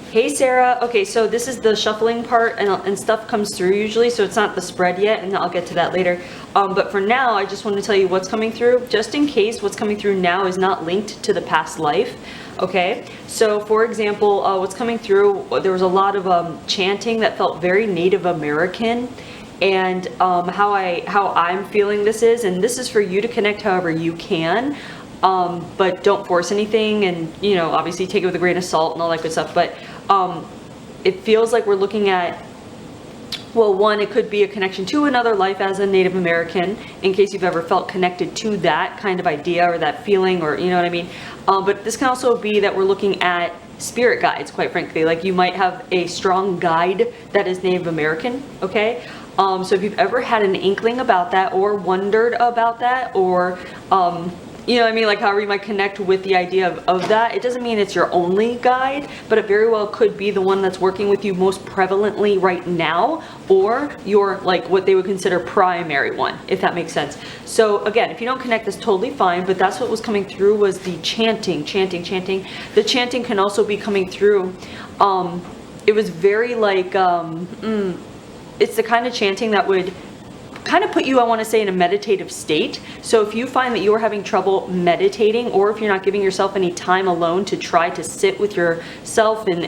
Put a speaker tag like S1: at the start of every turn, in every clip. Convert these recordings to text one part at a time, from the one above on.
S1: Hey Sarah, okay, so this is the shuffling part and stuff comes through usually, so it's not the spread yet, and I'll get to that later. But for now, I just want to tell you what's coming through, just in case what's coming through now is not linked to the past life, okay? So for example, what's coming through, there was a lot of chanting that felt very Native American, and how I'm feeling this is, and this is for you to connect however you can. But don't force anything, and you know, obviously take it with a grain of salt and all that good stuff. But it feels like we're looking at, well, one, it could be a connection to another life as a Native American, in case you've ever felt connected to that kind of idea or that feeling, or you know what I mean. But this can also be that we're looking at spirit guides, quite frankly. Like you might have a strong guide that is Native American, okay? So if you've ever had an inkling about that, or wondered about that, or you know what I mean, like however you might connect with the idea of that, it doesn't mean it's your only guide, but it very well could be the one that's working with you most prevalently right now, or your, like, what they would consider primary one, if that makes sense. So again, if you don't connect, that's totally fine, but that's what was coming through, was the chanting. The chanting can also be coming through. It was very like, it's the kind of chanting that would kind of put you, I want to say, in a meditative state. So if you find that you are having trouble meditating, or if you're not giving yourself any time alone to try to sit with yourself in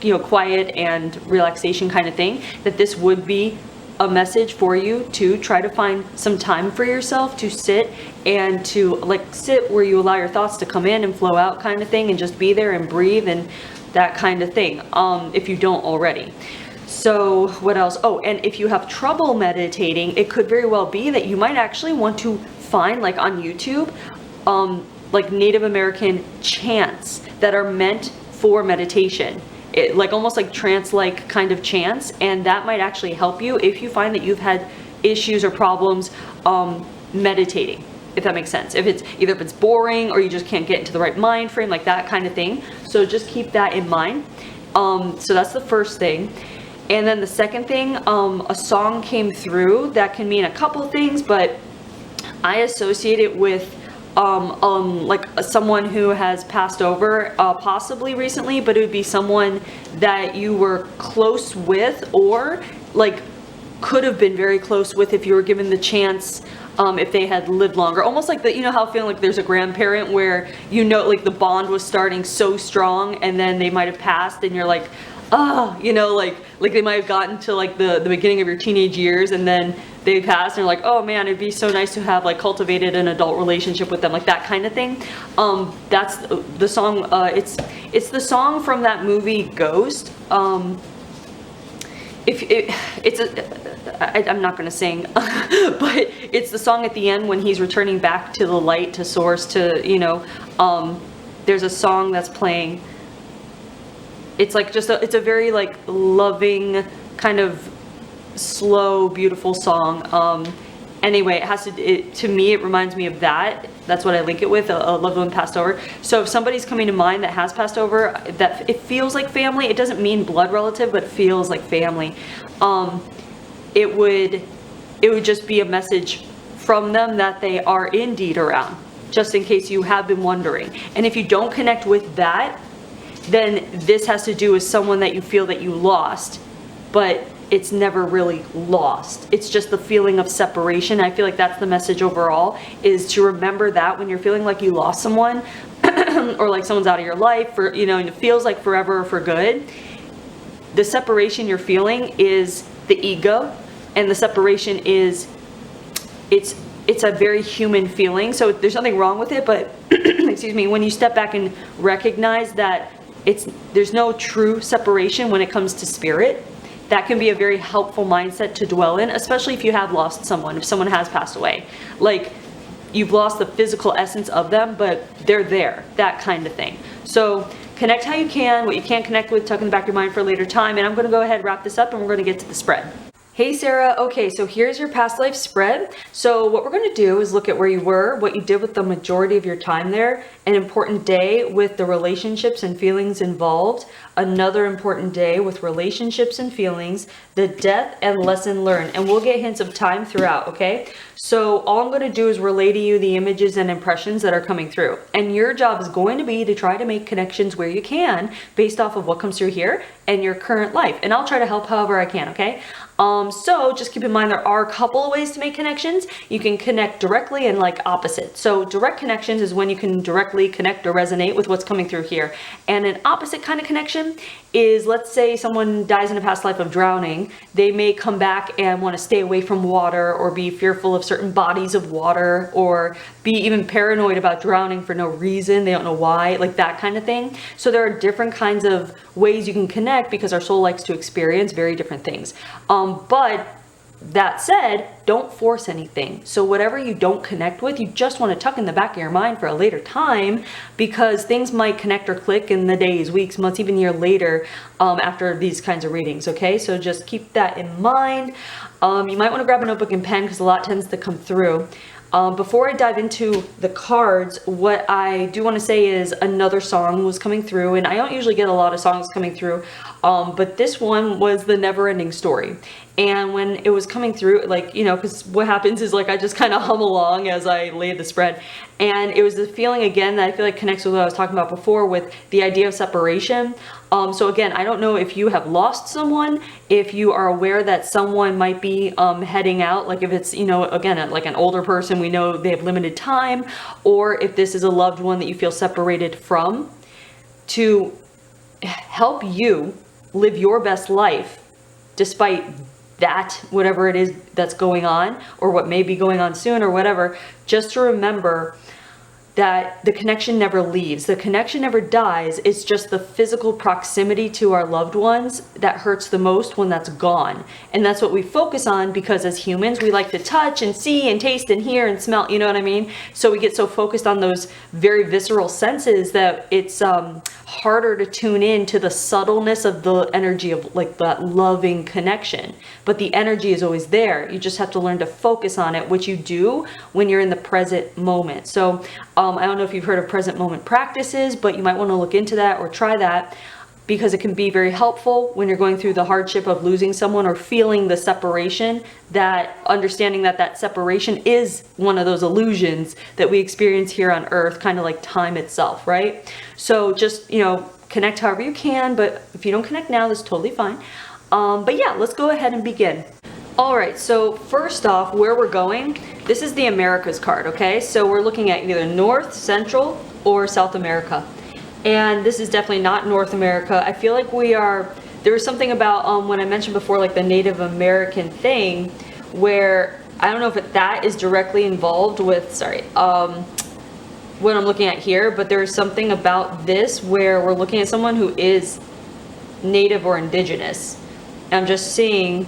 S1: you know, quiet and relaxation kind of thing, that this would be a message for you to try to find some time for yourself to sit, and to like sit where you allow your thoughts to come in and flow out kind of thing, and just be there and breathe and that kind of thing, if you don't already. So what else? Oh, and if you have trouble meditating, it could very well be that you might actually want to find, like on YouTube, like Native American chants that are meant for meditation. Like almost like trance-like kind of chants, and that might actually help you if you find that you've had issues or problems meditating, if that makes sense. If it's boring, or you just can't get into the right mind frame, like that kind of thing. So just keep that in mind. So that's the first thing. And then the second thing, a song came through that can mean a couple things, but I associate it with like someone who has passed over, possibly recently, but it would be someone that you were close with, or like could have been very close with if you were given the chance, if they had lived longer. Almost like you know how feeling like there's a grandparent where, you know, like the bond was starting so strong, and then they might have passed, and you're like, oh, you know, like they might have gotten to like the beginning of your teenage years, and then they passed, and you're like, oh man, it'd be so nice to have like cultivated an adult relationship with them, like that kind of thing. That's the song. It's the song from that movie Ghost. I'm not gonna sing, but it's the song at the end when he's returning back to the light, to source, to, you know, there's a song that's playing. It's like it's a very like loving, kind of slow, beautiful song. Anyway, to me, it reminds me of that. That's what I link it with, a loved one passed over. So if somebody's coming to mind that has passed over, that it feels like family, it doesn't mean blood relative, but it feels like family. It would just be a message from them that they are indeed around, just in case you have been wondering. And if you don't connect with that, then this has to do with someone that you feel that you lost, but it's never really lost. It's just the feeling of separation. I feel like that's the message overall, is to remember that when you're feeling like you lost someone, or like someone's out of your life, or, you know, and it feels like forever or for good, the separation you're feeling is the ego, and the separation is, it's a very human feeling. So there's nothing wrong with it, but excuse me, when you step back and recognize that there's no true separation when it comes to spirit, that can be a very helpful mindset to dwell in, especially if you have lost someone, if someone has passed away. Like, you've lost the physical essence of them, but they're there, that kind of thing. So connect how you can. What you can't connect with, tuck in the back of your mind for a later time. And I'm going to go ahead and wrap this up, and we're going to get to the spread. Hey Sarah, okay, so here's your past life spread. So what we're going to do is look at where you were, what you did with the majority of your time there, an important day with the relationships and feelings involved, another important day with relationships and feelings, the death and lesson learned, and we'll get hints of time throughout, okay? So all I'm going to do is relay to you the images and impressions that are coming through. And your job is going to be to try to make connections where you can based off of what comes through here and your current life. And I'll try to help however I can, okay? So just keep in mind there are a couple of ways to make connections. You can connect directly and like opposite. So direct connections is when you can directly connect or resonate with what's coming through here. And an opposite kind of connection is, let's say someone dies in a past life of drowning. They may come back and want to stay away from water or be fearful of certain bodies of water or be even paranoid about drowning for no reason. They don't know why, like that kind of thing. So there are different kinds of ways you can connect because our soul likes to experience very different things. But that said, don't force anything. So whatever you don't connect with, you just want to tuck in the back of your mind for a later time because things might connect or click in the days, weeks, months, even year later after these kinds of readings, okay? So just keep that in mind. You might want to grab a notebook and pen because a lot tends to come through. Before I dive into the cards, what I do want to say is another song was coming through, and I don't usually get a lot of songs coming through, but this one was the Never Ending Story. And when it was coming through, like, you know, because what happens is like I just kind of hum along as I lay the spread. And it was the feeling again that I feel like connects with what I was talking about before with the idea of separation. So again, I don't know if you have lost someone, if you are aware that someone might be heading out, like if it's, you know, again, like an older person, we know they have limited time, or if this is a loved one that you feel separated from, to help you live your best life despite that, whatever it is that's going on, or what may be going on soon, or whatever, just to remember that the connection never leaves. The connection never dies. It's just the physical proximity to our loved ones that hurts the most when that's gone. And that's what we focus on because as humans, we like to touch and see and taste and hear and smell, you know what I mean? So we get so focused on those very visceral senses that it's harder to tune in to the subtleness of the energy of like that loving connection. But the energy is always there. You just have to learn to focus on it, which you do when you're in the present moment. So I don't know if you've heard of present moment practices, but you might want to look into that or try that because it can be very helpful when you're going through the hardship of losing someone or feeling the separation, that understanding that that separation is one of those illusions that we experience here on earth, kind of like time itself, right? So just, you know, connect however you can, but if you don't connect now, that's totally fine. But yeah, let's go ahead and begin. All right, so first off, where we're going, this is the Americas card, okay? So we're looking at either North, Central, or South America. And this is definitely not North America. I feel like there was something about when I mentioned before, like the Native American thing, where I don't know if that is directly involved with, what I'm looking at here, but there's something about this where we're looking at someone who is Native or Indigenous. And I'm just seeing,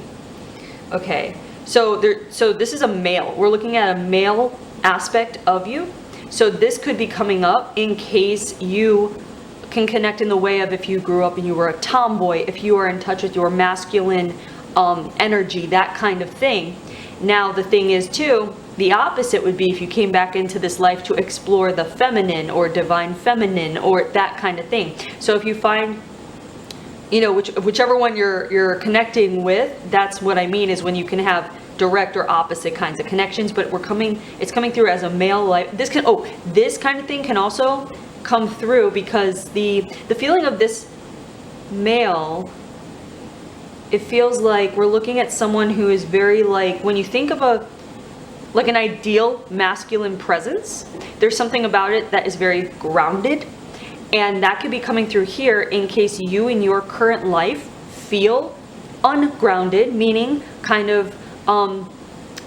S1: okay, so this is a male. We're looking at a male aspect of you. So this could be coming up in case you can connect in the way of if you grew up and you were a tomboy, if you are in touch with your masculine energy, that kind of thing. Now the thing is too, the opposite would be if you came back into this life to explore the feminine or divine feminine or that kind of thing. So if you find, you know, whichever one you're connecting with, that's what I mean is when you can have direct or opposite kinds of connections, but it's coming through as a male life. This kind of thing can also come through because the feeling of this male, it feels like we're looking at someone who is very like, when you think of an ideal masculine presence, there's something about it that is very grounded, and that could be coming through here in case you in your current life feel ungrounded, meaning kind of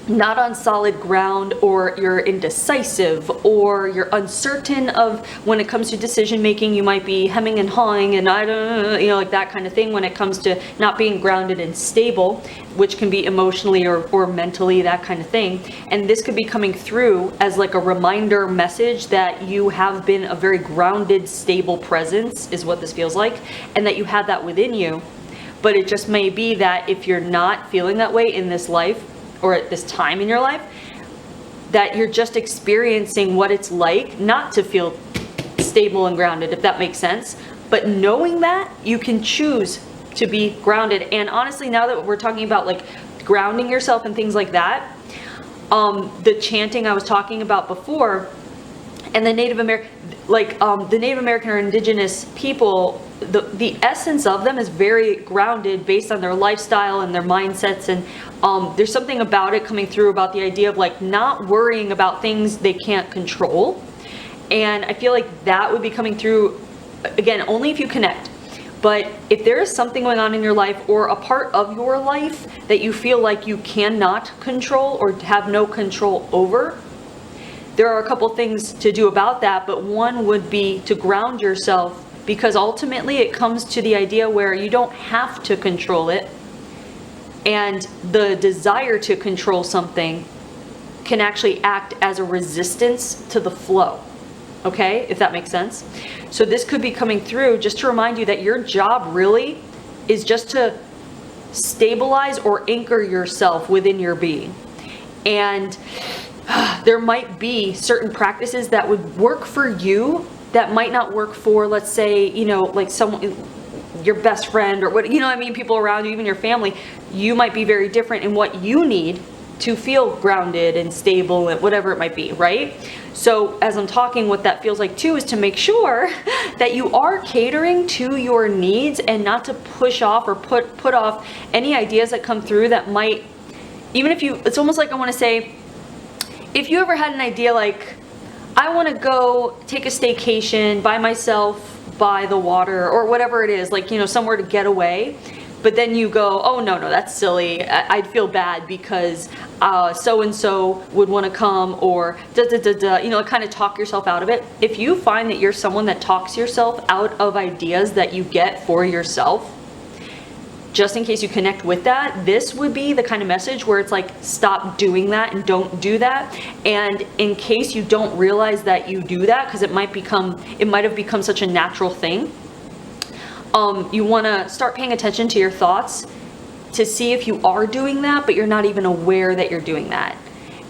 S1: not on solid ground, or you're indecisive, or you're uncertain of when it comes to decision making. You might be hemming and hawing and I don't know, you know, like that kind of thing when it comes to not being grounded and stable, which can be emotionally or mentally, that kind of thing. And this could be coming through as like a reminder message that you have been a very grounded, stable presence is what this feels like, and that you have that within you. but it just may be that if you're not feeling that way in this life or at this time in your life, that you're just experiencing what it's like not to feel stable and grounded, if that makes sense. But knowing that, you can choose to be grounded. And honestly, now that we're talking about like grounding yourself and things like that, the chanting I was talking about before, and the Native American, the Native American or indigenous people, the essence of them is very grounded based on their lifestyle and their mindsets. And there's something about it coming through about the idea of like not worrying about things they can't control. And I feel like that would be coming through, again, only if you connect. But if there is something going on in your life or a part of your life that you feel like you cannot control or have no control over, there are a couple things to do about that. But one would be to ground yourself, because ultimately it comes to the idea where you don't have to control it. And the desire to control something can actually act as a resistance to the flow. Okay, if that makes sense. So this could be coming through just to remind you that your job really is just to stabilize or anchor yourself within your being. And there might be certain practices that would work for you that might not work for, let's say, you know, like someone, your best friend or what, you know what I mean, people around you, even your family. You might be very different in what you need to feel grounded and stable and whatever it might be, right? So as I'm talking, what that feels like too is to make sure that you are catering to your needs and not to push off or put off any ideas that come through that might, even if you, it's almost like I want to say, if you ever had an idea like, I want to go take a staycation by myself by the water or whatever it is, like, you know, somewhere to get away. But then you go, oh, no, that's silly. I'd feel bad because so-and-so would want to come, or you know, kind of talk yourself out of it. If you find that you're someone that talks yourself out of ideas that you get for yourself, just in case you connect with that, this would be the kind of message where it's like, stop doing that and don't do that. And in case you don't realize that you do that, because it might have become such a natural thing, you want to start paying attention to your thoughts to see if you are doing that, but you're not even aware that you're doing that.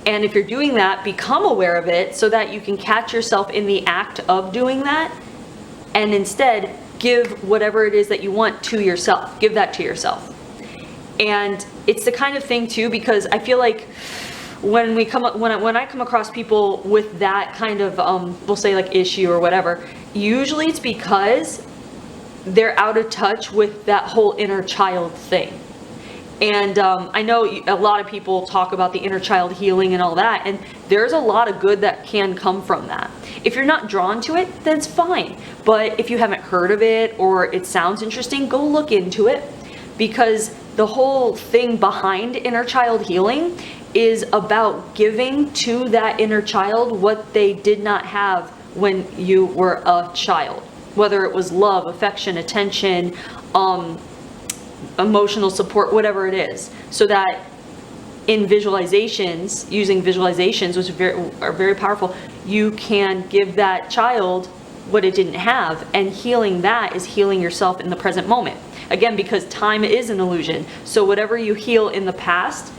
S1: And if you're doing that, become aware of it so that you can catch yourself in the act of doing that, and instead give whatever it is that you want to yourself. Give that to yourself. And it's the kind of thing too, because I feel like when I come across people with that kind of, we'll say like issue or whatever, usually it's because they're out of touch with that whole inner child thing. And I know a lot of people talk about the inner child healing and all that, and there's a lot of good that can come from that. If you're not drawn to it, then it's fine. But if you haven't heard of it or it sounds interesting, go look into it, because the whole thing behind inner child healing is about giving to that inner child what they did not have when you were a child. Whether it was love, affection, attention, emotional support, whatever it is. So that in visualizations, using visualizations, which are very powerful, you can give that child what it didn't have. And healing that is healing yourself in the present moment. Again, because time is an illusion. So whatever you heal in the past,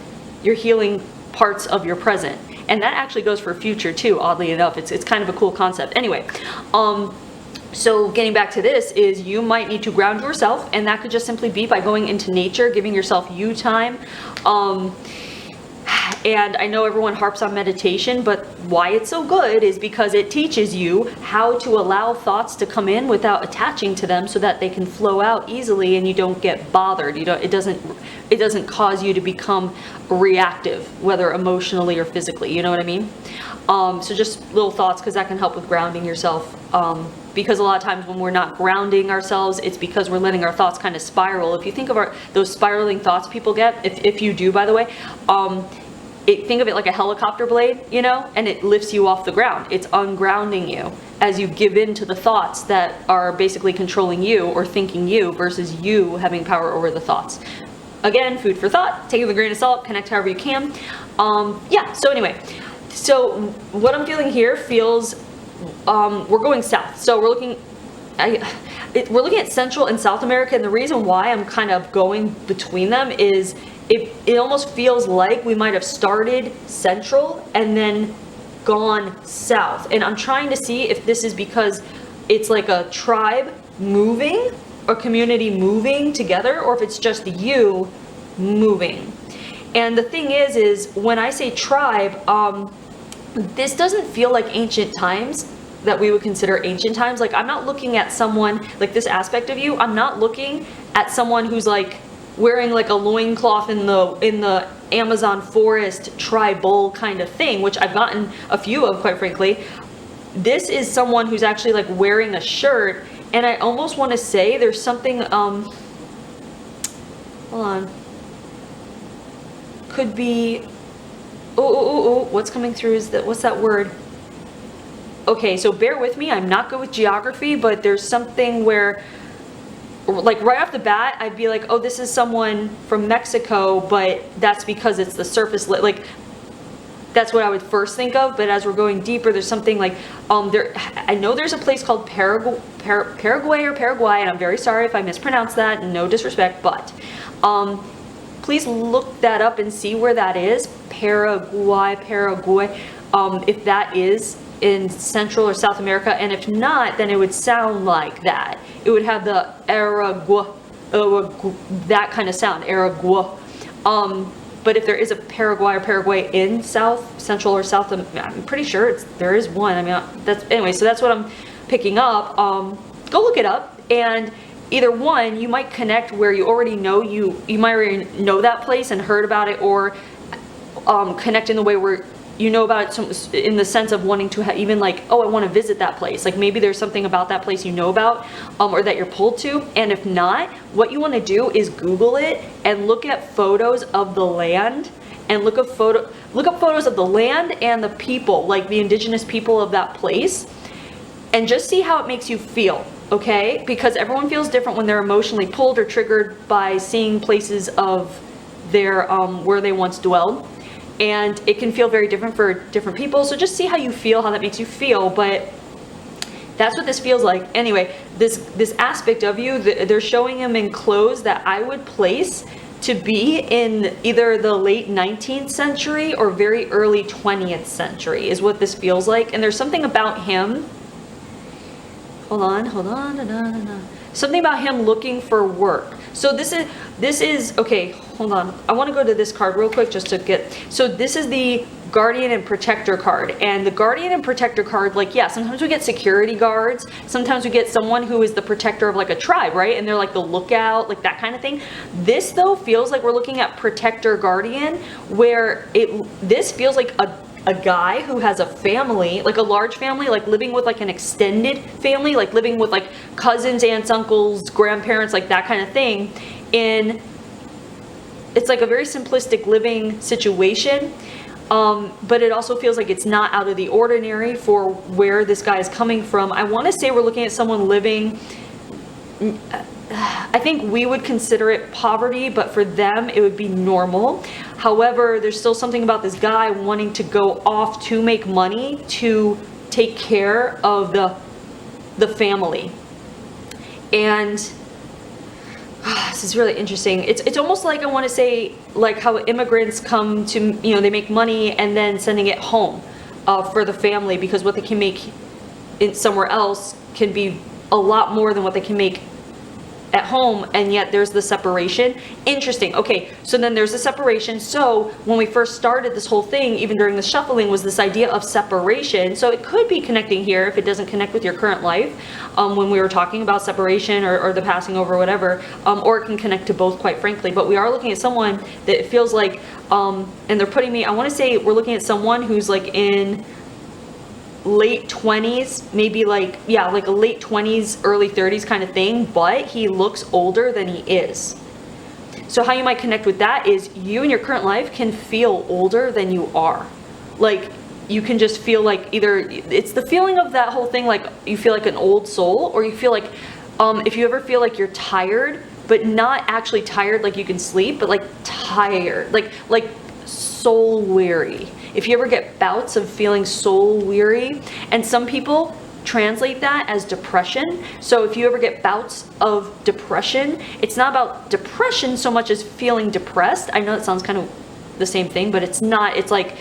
S1: you're healing parts of your present. And that actually goes for future too, oddly enough. It's kind of a cool concept. Anyway, so getting back to this is you might need to ground yourself, and that could just simply be by going into nature, giving yourself you time. And I know everyone harps on meditation, but why it's so good is because it teaches you how to allow thoughts to come in without attaching to them so that they can flow out easily and you don't get bothered. It doesn't cause you to become reactive, whether emotionally or physically, you know what I mean? So just little thoughts, because that can help with grounding yourself. Because a lot of times when we're not grounding ourselves, it's because we're letting our thoughts kind of spiral. If you think of those spiraling thoughts people get, if you do, by the way, think of it like a helicopter blade, you know, and it lifts you off the ground. It's ungrounding you as you give in to the thoughts that are basically controlling you or thinking you versus you having power over the thoughts. Again, food for thought, take it with a grain of salt, connect however you can. Yeah, so anyway, so what I'm feeling here feels, we're going south. So we're looking we're looking at Central and South America, and the reason why I'm kind of going between them is it almost feels like we might have started Central and then gone south. And I'm trying to see if this is because it's like a tribe moving, a community moving together, or if it's just you moving. And the thing is when I say tribe, this doesn't feel like ancient times, that we would consider ancient times. Like, I'm not looking at someone, like this aspect of you, I'm not looking at someone who's like wearing like a loincloth in the Amazon forest tribal kind of thing, which I've gotten a few of, quite frankly. This is someone who's actually like wearing a shirt, and I almost want to say there's something, hold on, could be, what's coming through is that, what's that word? Okay, so bear with me, I'm not good with geography, but there's something where, like right off the bat, I'd be like, oh, this is someone from Mexico, but that's because it's the surface, like, that's what I would first think of. But as we're going deeper, there's something like, I know there's a place called Paraguay or Paraguay, and I'm very sorry if I mispronounce that, no disrespect, but please look that up and see where that is. Paraguay, if that is in Central or South America, and if not, then it would sound like that. It would have the Aragua, that kind of sound, Aragua. But if there is a Paraguay or Paraguay in South, Central or South, I'm pretty sure there is one. I mean, anyway, so that's what I'm picking up. Go look it up, and either one, you might connect where you already know, you might already know that place and heard about it, or connect in the way where you know about it, in the sense of wanting to even like, oh, I want to visit that place. Like maybe there's something about that place you know about, or that you're pulled to. And if not, what you want to do is Google it and look at photos of the land, and look up photos of the land and the people, like the indigenous people of that place, and just see how it makes you feel. Okay, because everyone feels different when they're emotionally pulled or triggered by seeing places of their where they once dwelled. And it can feel very different for different people. So just see how you feel, how that makes you feel. But that's what this feels like. Anyway, this aspect of you, they're showing him in clothes that I would place to be in either the late 19th century or very early 20th century is what this feels like. And there's something about him. Hold on. Something about him looking for work. So this is okay, hold on. I want to go to this card real quick just to get, so this is the Guardian and Protector card. And the Guardian and Protector card, like, yeah, sometimes we get security guards, sometimes we get someone who is the protector of like a tribe, right? And they're like the lookout, like that kind of thing. This though feels like we're looking at Protector Guardian, where this feels like a guy who has a family, like a large family, like living with like an extended family, like living with like cousins, aunts, uncles, grandparents, like that kind of thing. It's like a very simplistic living situation, but it also feels like it's not out of the ordinary for where this guy is coming from. I want to say we're looking at someone living, I think we would consider it poverty, but for them it would be normal. However, there's still something about this guy wanting to go off to make money to take care of the family. And this is really interesting. It's almost like, I want to say, like how immigrants come to, they make money and then sending it home for the family, because what they can make in somewhere else can be a lot more than what they can make at home, and yet there's the separation. Interesting. Okay, so then there's the separation. So when we first started this whole thing, even during the shuffling, was this idea of separation. So it could be connecting here if it doesn't connect with your current life, when we were talking about separation or the passing over or whatever, or it can connect to both, quite frankly. But we are looking at someone that it feels like, and they're putting me, I want to say we're looking at someone who's like in late 20s, maybe like, yeah, like a late 20s, early 30s kind of thing, but he looks older than he is. So how you might connect with that is you in your current life can feel older than you are. Like, you can just feel like either it's the feeling of that whole thing, like you feel like an old soul, or you feel like, if you ever feel like you're tired, but not actually tired like you can sleep, but like tired, like soul weary. If you ever get bouts of feeling soul weary, and some people translate that as depression. So if you ever get bouts of depression, it's not about depression so much as feeling depressed. I know it sounds kind of the same thing, but it's not. It's like,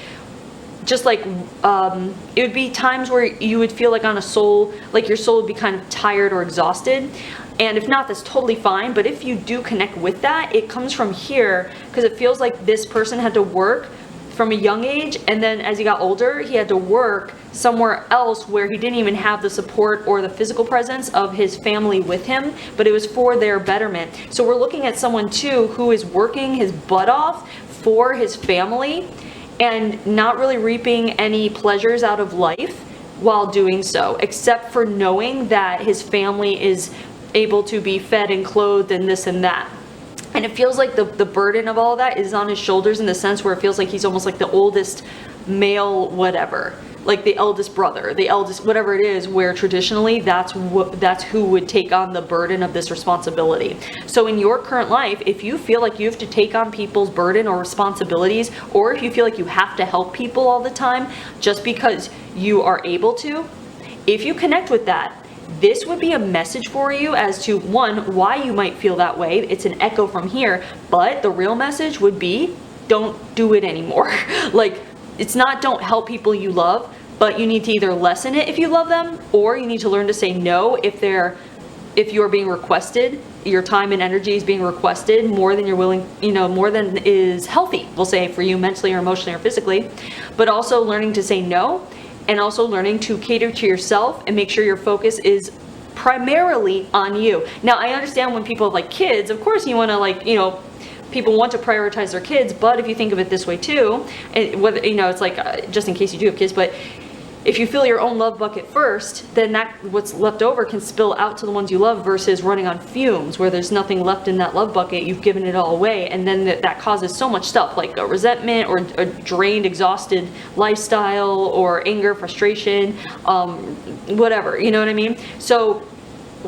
S1: just like, it would be times where you would feel like on a soul, like your soul would be kind of tired or exhausted. And if not, that's totally fine. But if you do connect with that, it comes from here, because it feels like this person had to work from a young age, and then as he got older, he had to work somewhere else where he didn't even have the support or the physical presence of his family with him, but it was for their betterment. So we're looking at someone too who is working his butt off for his family and not really reaping any pleasures out of life while doing so, except for knowing that his family is able to be fed and clothed and this and that. And it feels like the burden of all of that is on his shoulders, in the sense where it feels like he's almost like the oldest male whatever, like the eldest brother, the eldest whatever it is, where traditionally that's who would take on the burden of this responsibility. So in your current life, if you feel like you have to take on people's burden or responsibilities, or if you feel like you have to help people all the time just because you are able to, if you connect with that, this would be a message for you as to, one, why you might feel that way. It's an echo from here, but the real message would be, don't do it anymore. Like, it's not don't help people you love, but you need to either lessen it if you love them, or you need to learn to say no if you're being requested, your time and energy is being requested more than you're willing, more than is healthy, we'll say, for you mentally or emotionally or physically. But also learning to say no, and also learning to cater to yourself and make sure your focus is primarily on you. Now, I understand when people have like kids, of course you want to people want to prioritize their kids, but if you think of it this way too, whether, it's like, just in case you do have kids, but if you fill your own love bucket first, then what's left over can spill out to the ones you love, versus running on fumes where there's nothing left in that love bucket. You've given it all away, and then that causes so much stuff like a resentment or a drained, exhausted lifestyle, or anger, frustration, whatever, you know what I mean? So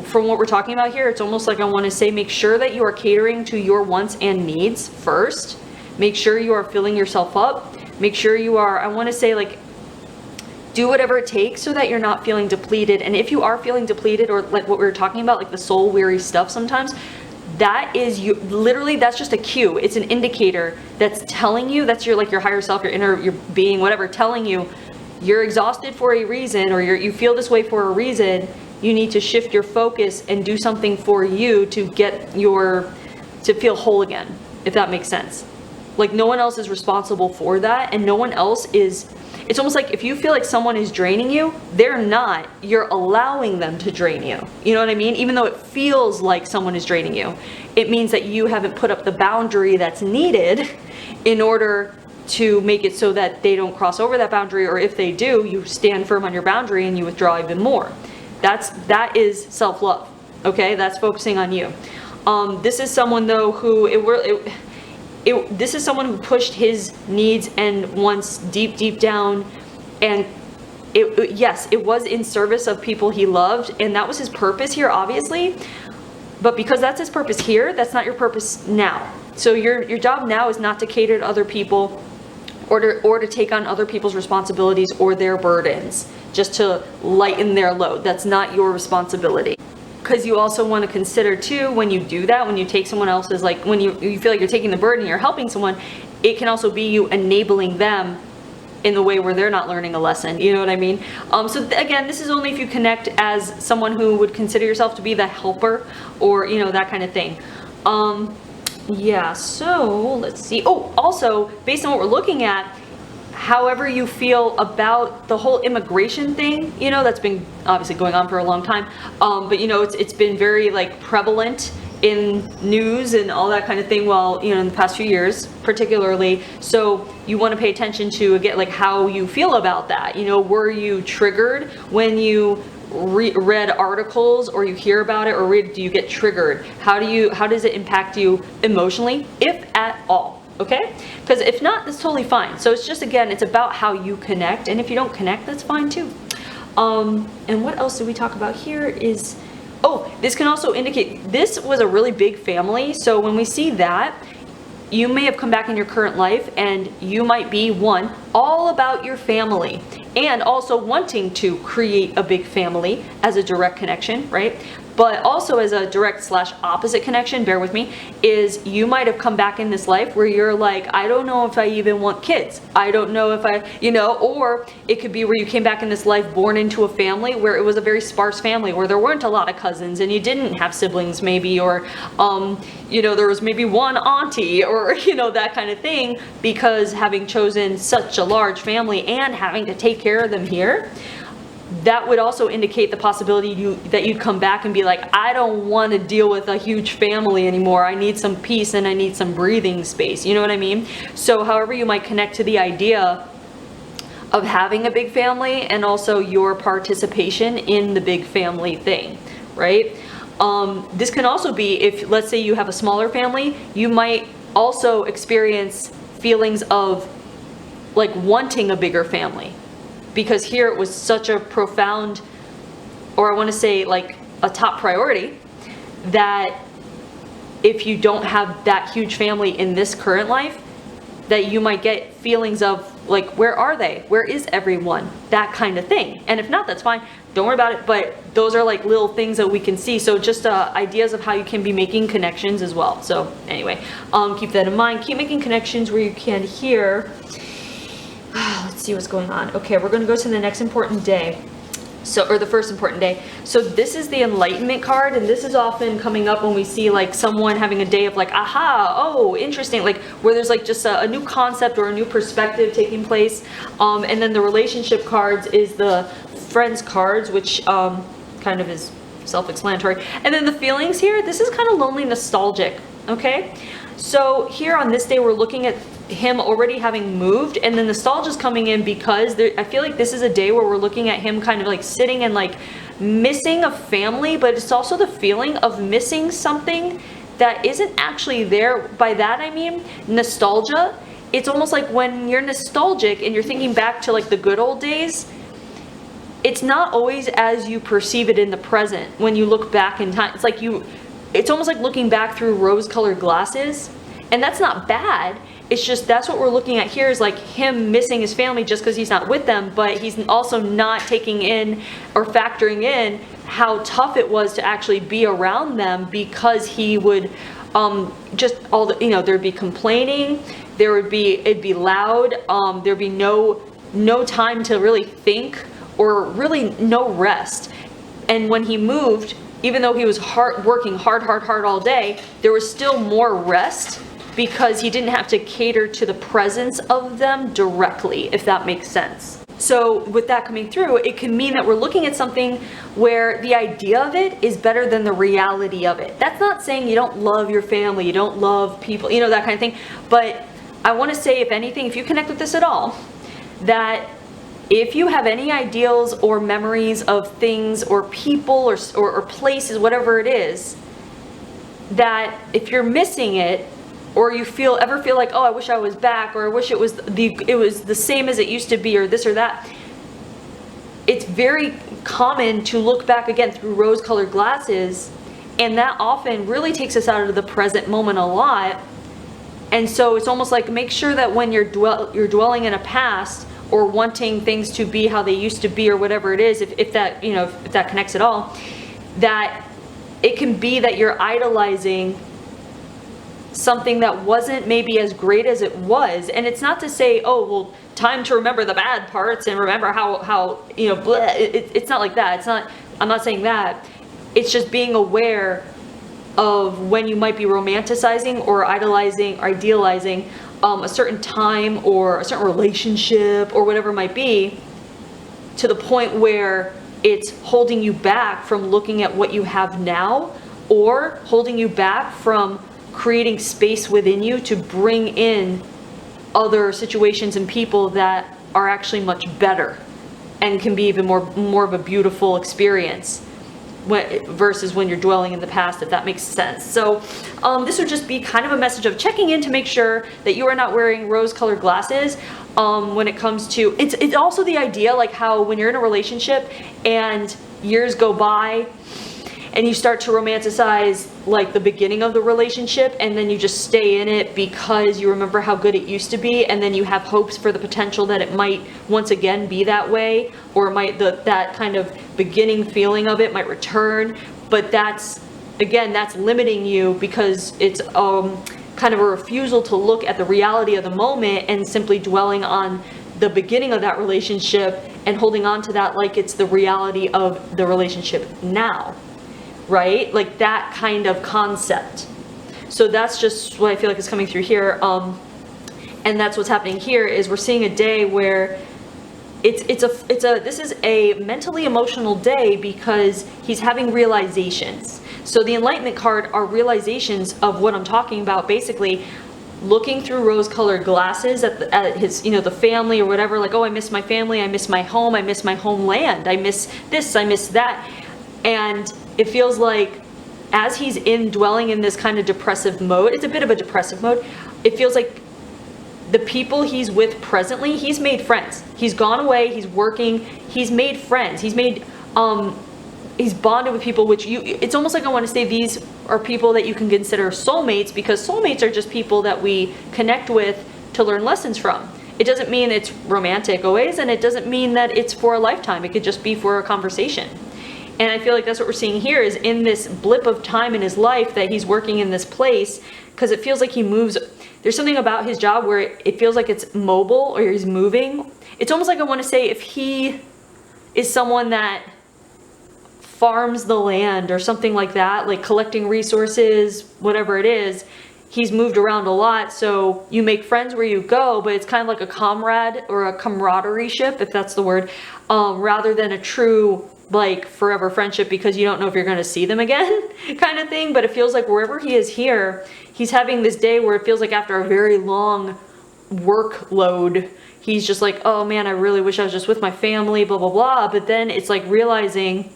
S1: from what we're talking about here, it's almost like I want to say, make sure that you are catering to your wants and needs first. Make sure you are filling yourself up. Make sure you are, I want to say, like, do whatever it takes so that you're not feeling depleted. And if you are feeling depleted, or like what we were talking about, like the soul weary stuff sometimes, that is you, literally, that's just a cue. It's an indicator that's telling you, that's your higher self, your inner, your being, whatever, telling you you're exhausted for a reason, or you feel this way for a reason. You need to shift your focus and do something for you to to feel whole again, if that makes sense. Like, no one else is responsible for that, and no one else is. It's almost like if you feel like someone is draining you, they're not. You're allowing them to drain you. You know what I mean? Even though it feels like someone is draining you, it means that you haven't put up the boundary that's needed in order to make it so that they don't cross over that boundary, or if they do, you stand firm on your boundary and you withdraw even more. That is self-love, okay? That's focusing on you. This is someone, though, who this is someone who pushed his needs and wants deep down, and yes, it was in service of people he loved, and that was his purpose here, obviously. But because that's his purpose here, that's not your purpose now. So your job now is not to cater to other people, or to take on other people's responsibilities or their burdens, just to lighten their load. That's not your responsibility. Because you also want to consider too, when you do that, when you take someone else's, like when you feel like you're taking the burden, you're helping someone, it can also be you enabling them in the way where they're not learning a lesson. You know what I mean? So again, this is only if you connect as someone who would consider yourself to be the helper, or that kind of thing. Yeah, so let's see. Oh, also, based on what we're looking at, however you feel about the whole immigration thing, that's been obviously going on for a long time, but it's been very prevalent in news and all that kind of thing, in the past few years particularly. So you want to pay attention to, again, how you feel about that. Were you triggered when you read articles, or you hear about it, or do you get triggered? How does it impact you emotionally, if at all? Okay? Because if not, that's totally fine. So it's just, again, it's about how you connect, and if you don't connect, that's fine too. And what else did we talk about here is, this can also indicate this was a really big family. So when we see that, you may have come back in your current life, and you might be, one, all about your family. and also wanting to create a big family as a direct connection, right? But also as a direct / opposite connection, bear with me, is you might have come back in this life where you're like, I don't know if I even want kids. I don't know if I, or it could be where you came back in this life born into a family where it was a very sparse family, where there weren't a lot of cousins and you didn't have siblings maybe, or, there was maybe one auntie or, that kind of thing, because having chosen such a large family and having to take care of them here, that would also indicate the possibility that you'd come back and be like, I don't want to deal with a huge family anymore. I need some peace and I need some breathing space. You know what I mean? So however you might connect to the idea of having a big family and also your participation in the big family thing, right? This can also be, if let's say you have a smaller family, you might also experience feelings of like wanting a bigger family. Because here it was such a profound, or I want to say like a top priority, that if you don't have that huge family in this current life, that you might get feelings of like, where are they? Where is everyone? That kind of thing. And if not, that's fine. Don't worry about it. But those are like little things that we can see. So just ideas of how you can be making connections as well. So anyway, keep that in mind. Keep making connections where you can here. Let's see what's going on. Okay, we're going to go to the next important day. Or the first important day. So this is the enlightenment card, and this is often coming up when we see like someone having a day of like, aha, oh, interesting, like where there's like just a new concept or a new perspective taking place. And then the relationship cards is the friends cards, which kind of is self-explanatory. And then the feelings here, this is kind of lonely, nostalgic, okay? So here on this day, we're looking at him already having moved, and then nostalgia's coming in because I feel like this is a day where we're looking at him kind of like sitting and like missing a family, but it's also the feeling of missing something that isn't actually there. By that I mean nostalgia. It's almost like when you're nostalgic and you're thinking back to like the good old days, it's not always as you perceive it in the present. When you look back in time, it's almost like looking back through rose-colored glasses, and that's not bad. It's just that's what we're looking at here, is like him missing his family just because he's not with them, but he's also not taking in or factoring in how tough it was to actually be around them, because he would just all the, there'd be complaining, it'd be loud, there'd be no time to really think, or really no rest. And when he moved, even though he was working hard all day, there was still more rest, because he didn't have to cater to the presence of them directly, if that makes sense. So with that coming through, it can mean that we're looking at something where the idea of it is better than the reality of it. That's not saying you don't love your family, you don't love people, that kind of thing. But I want to say, if anything, if you connect with this at all, that if you have any ideals or memories of things or people or places, whatever it is, that if you're missing it, or you ever feel like, oh, I wish I was back, or I wish it was the same as it used to be, or this or that, it's very common to look back again through rose-colored glasses, and that often really takes us out of the present moment a lot. And so it's almost like, make sure that when you're dwelling in a past, or wanting things to be how they used to be, or whatever it is, if that connects at all, that it can be that you're idolizing something that wasn't maybe as great as it was. And it's not to say, oh, well, time to remember the bad parts and remember how it's not like that. I'm not saying that. It's just being aware of when you might be romanticizing or idolizing or idealizing a certain time or a certain relationship or whatever it might be, to the point where it's holding you back from looking at what you have now, or holding you back from creating space within you to bring in other situations and people that are actually much better and can be even more of a beautiful experience versus when you're dwelling in the past, if that makes sense. So this would just be kind of a message of checking in to make sure that you are not wearing rose-colored glasses when it comes to, it's also the idea like how when you're in a relationship and years go by and you start to romanticize like the beginning of the relationship, and then you just stay in it because you remember how good it used to be, and then you have hopes for the potential that it might once again be that way, or that kind of beginning feeling of it might return. But that's limiting you, because it's kind of a refusal to look at the reality of the moment and simply dwelling on the beginning of that relationship and holding on to that like it's the reality of the relationship now, right? Like that kind of concept. So that's just what I feel like is coming through here. And that's what's happening here, is we're seeing a day where this is a mentally emotional day, because he's having realizations. So the Enlightenment card are realizations of what I'm talking about, basically looking through rose-colored glasses at his, the family or whatever, like, oh, I miss my family, I miss my home, I miss my homeland, I miss this, I miss that. And it feels like as he's dwelling in this kind of depressive mode, it's a bit of a depressive mode, it feels like the people he's with presently, he's made friends. He's gone away, he's working, he's made friends, he's bonded with people, which it's almost like I want to say these are people that you can consider soulmates, because soulmates are just people that we connect with to learn lessons from. It doesn't mean it's romantic always, and it doesn't mean that it's for a lifetime. It could just be for a conversation. And I feel like that's what we're seeing here, is in this blip of time in his life that he's working in this place, because it feels like he moves. There's something about his job where it feels like it's mobile, or he's moving. It's almost like I want to say if he is someone that farms the land or something like that, like collecting resources, whatever it is, he's moved around a lot. So you make friends where you go, but it's kind of like a comrade or a camaraderie ship, if that's the word, rather than a true like forever friendship, because you don't know if you're going to see them again kind of thing. But it feels like wherever he is here, he's having this day where it feels like after a very long workload, he's just like, oh man, I really wish I was just with my family, blah, blah, blah. But then it's like realizing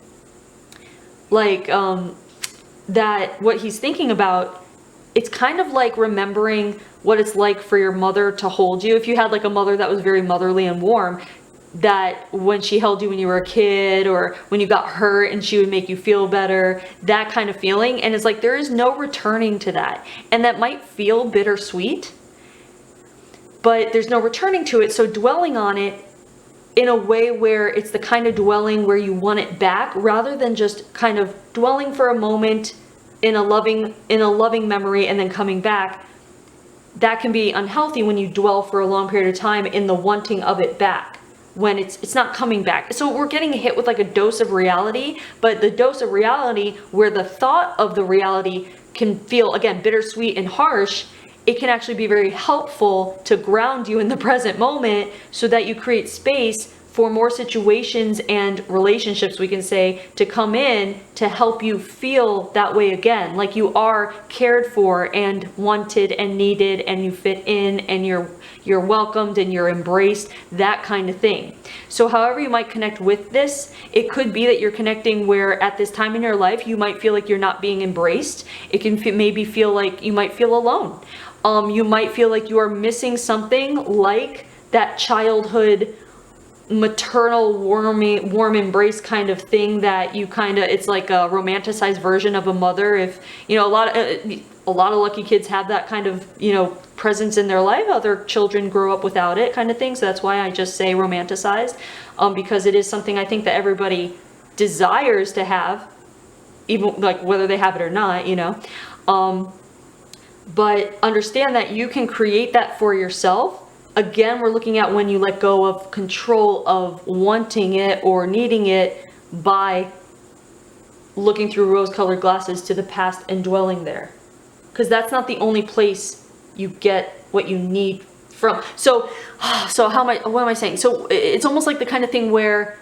S1: like that what he's thinking about, it's kind of like remembering what it's like for your mother to hold you. If you had like a mother that was very motherly and warm, that when she held you when you were a kid, or when you got hurt and she would make you feel better, that kind of feeling. And it's like there is no returning to that. And that might feel bittersweet, but there's no returning to it. So dwelling on it in a way where it's the kind of dwelling where you want it back, rather than just kind of dwelling for a moment in a loving memory and then coming back, that can be unhealthy when you dwell for a long period of time in the wanting of it back, when it's not coming back. So we're getting hit with like a dose of reality, but the dose of reality where the thought of the reality can feel, again, bittersweet and harsh, it can actually be very helpful to ground you in the present moment, so that you create space for more situations and relationships, we can say, to come in to help you feel that way again, like you are cared for and wanted and needed, and you fit in, and you're welcomed and you're embraced, that kind of thing. So however you might connect with this, it could be that you're connecting where at this time in your life you might feel like you're not being embraced. It can maybe feel like you might feel alone. You might feel like you are missing something, like that childhood maternal warm embrace kind of thing that you kind of, it's like a romanticized version of a mother. If a lot of lucky kids have that kind of presence in their life. Other children grow up without it, kind of thing. So that's why I just say romanticized, because it is something I think that everybody desires to have, even like whether they have it or not, but understand that you can create that for yourself. Again, we're looking at when you let go of control of wanting it or needing it by looking through rose-colored glasses to the past and dwelling there. Because that's not the only place you get what you need from. So what am I saying? So it's almost like the kind of thing where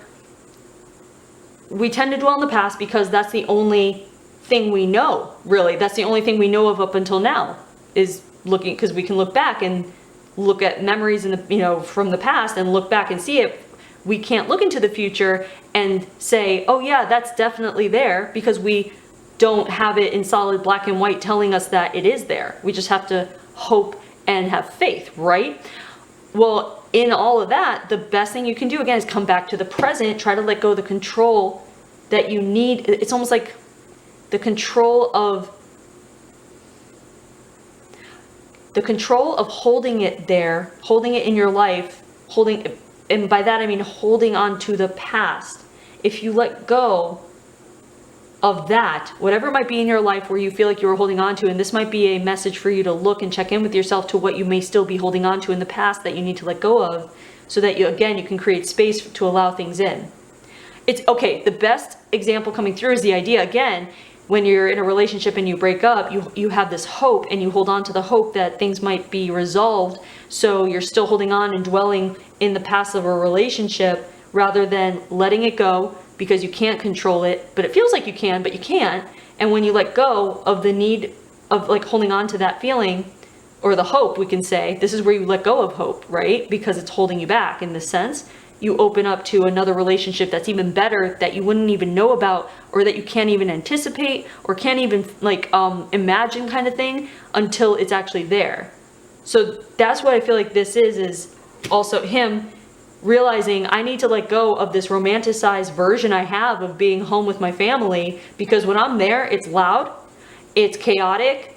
S1: we tend to dwell in the past because that's the only thing we know, really. That's the only thing we know of up until now, is looking, because we can look back and look at memories in the from the past and look back and see it. We can't look into the future and say, oh yeah, that's definitely there, because we don't have it in solid black and white telling us that it is there. We just have to hope and have faith, right? Well, in all of that, the best thing you can do, again, is come back to the present, try to let go of the control that you need. It's almost like the control of holding it there, holding it in your life, and by that I mean holding on to the past. If you let go of that, whatever it might be in your life where you feel like you were holding on to, and this might be a message for you to look and check in with yourself to what you may still be holding on to in the past that you need to let go of, so that you can create space to allow things in. It's okay. The best example coming through is the idea, again, when you're in a relationship and you break up, you have this hope and you hold on to the hope that things might be resolved. So you're still holding on and dwelling in the past of a relationship rather than letting it go, because you can't control it, but it feels like you can, but you can't. And when you let go of the need of like holding on to that feeling, or the hope, we can say, this is where you let go of hope, right? Because it's holding you back in this sense. You open up to another relationship that's even better, that you wouldn't even know about, or that you can't even anticipate, or can't even like imagine, kind of thing, until it's actually there. So that's what I feel like this is also him realizing, I need to let go of this romanticized version I have of being home with my family, because when I'm there, it's loud, it's chaotic,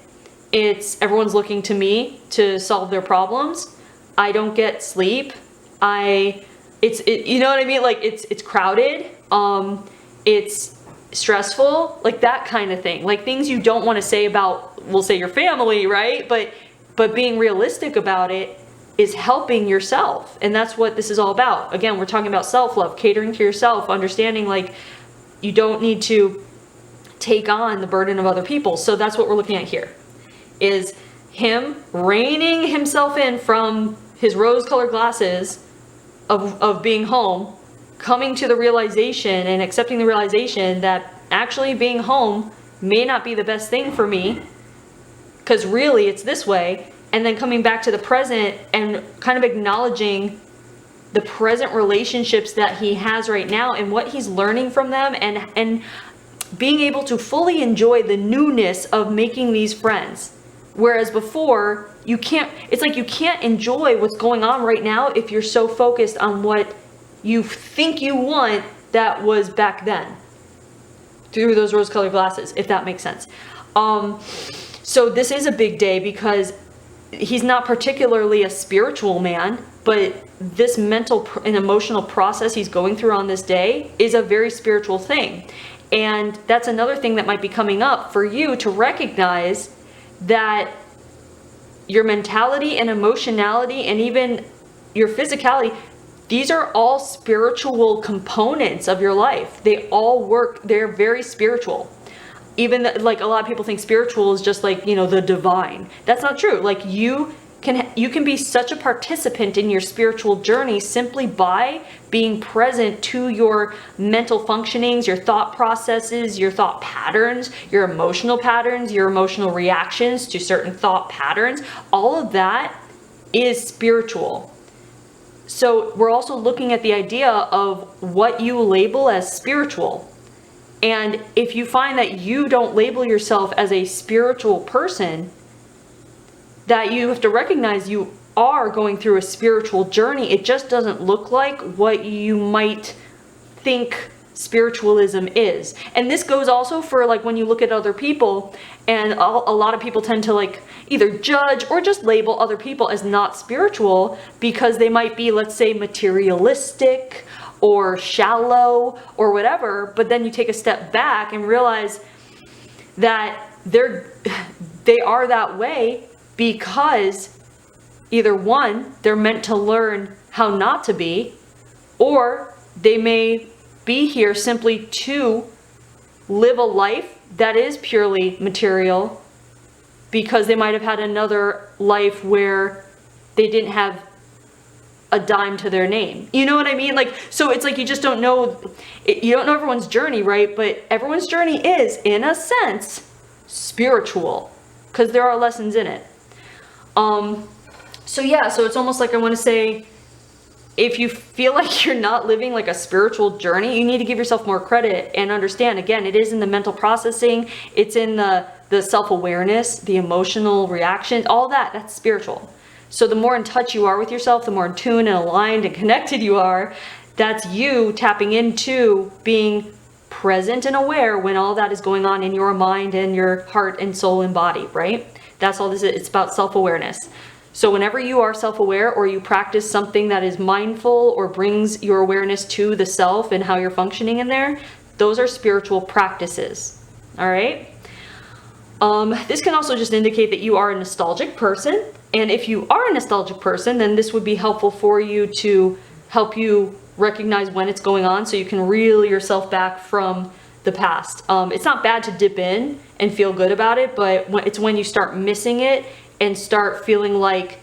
S1: everyone's looking to me to solve their problems. I don't get sleep. You know what I mean? Like it's crowded. It's stressful, like that kind of thing. Like things you don't want to say about, we'll say your family, right? But being realistic about it is helping yourself. And that's what this is all about. Again, we're talking about self-love, catering to yourself, understanding like you don't need to take on the burden of other people. So that's what we're looking at here, is him reining himself in from his rose-colored glasses of being home, coming to the realization and accepting the realization that actually being home may not be the best thing for me, because really it's this way. And then coming back to the present and kind of acknowledging the present relationships that he has right now and what he's learning from them, and being able to fully enjoy the newness of making these friends. Whereas before, it's like you can't enjoy what's going on right now if you're so focused on what you think you want that was back then, through those rose-colored glasses, if that makes sense. So this is a big day, because he's not particularly a spiritual man, but this mental and emotional process he's going through on this day is a very spiritual thing. And that's another thing that might be coming up for you to recognize, that your mentality and emotionality and even your physicality, these are all spiritual components of your life. They all work. They're very spiritual. Even like a lot of people think spiritual is just like, the divine. That's not true. Like you can be such a participant in your spiritual journey simply by being present to your mental functionings, your thought processes, your thought patterns, your emotional reactions to certain thought patterns. All of that is spiritual. So we're also looking at the idea of what you label as spiritual. And if you find that you don't label yourself as a spiritual person, that you have to recognize you are going through a spiritual journey. It just doesn't look like what you might think spiritualism is. And this goes also for like when you look at other people, and a lot of people tend to like either judge or just label other people as not spiritual because they might be, let's say, materialistic or shallow or whatever. But then you take a step back and realize that they are that way because either one, they're meant to learn how not to be, or they may be here simply to live a life that is purely material because they might have had another life where they didn't have a dime to their name. You know what I mean? Like, so it's like you just don't know, you don't know everyone's journey, right? But everyone's journey is, in a sense, spiritual because there are lessons in it. So yeah, so it's almost like I want to say, if you feel like you're not living like a spiritual journey, you need to give yourself more credit and understand, again, it is in the mental processing, it's in the self-awareness, the emotional reactions, all that's spiritual. So the more in touch you are with yourself, the more in tune and aligned and connected you are, that's you tapping into being present and aware when all that is going on in your mind and your heart and soul and body, right? That's all this is. It's about self-awareness. So whenever you are self-aware or you practice something that is mindful or brings your awareness to the self and how you're functioning in there, those are spiritual practices. All right? This can also just indicate that you are a nostalgic person. And if you are a nostalgic person, then this would be helpful for you to help you recognize when it's going on so you can reel yourself back from the past. It's not bad to dip in and feel good about it, but it's when you start missing it and start feeling like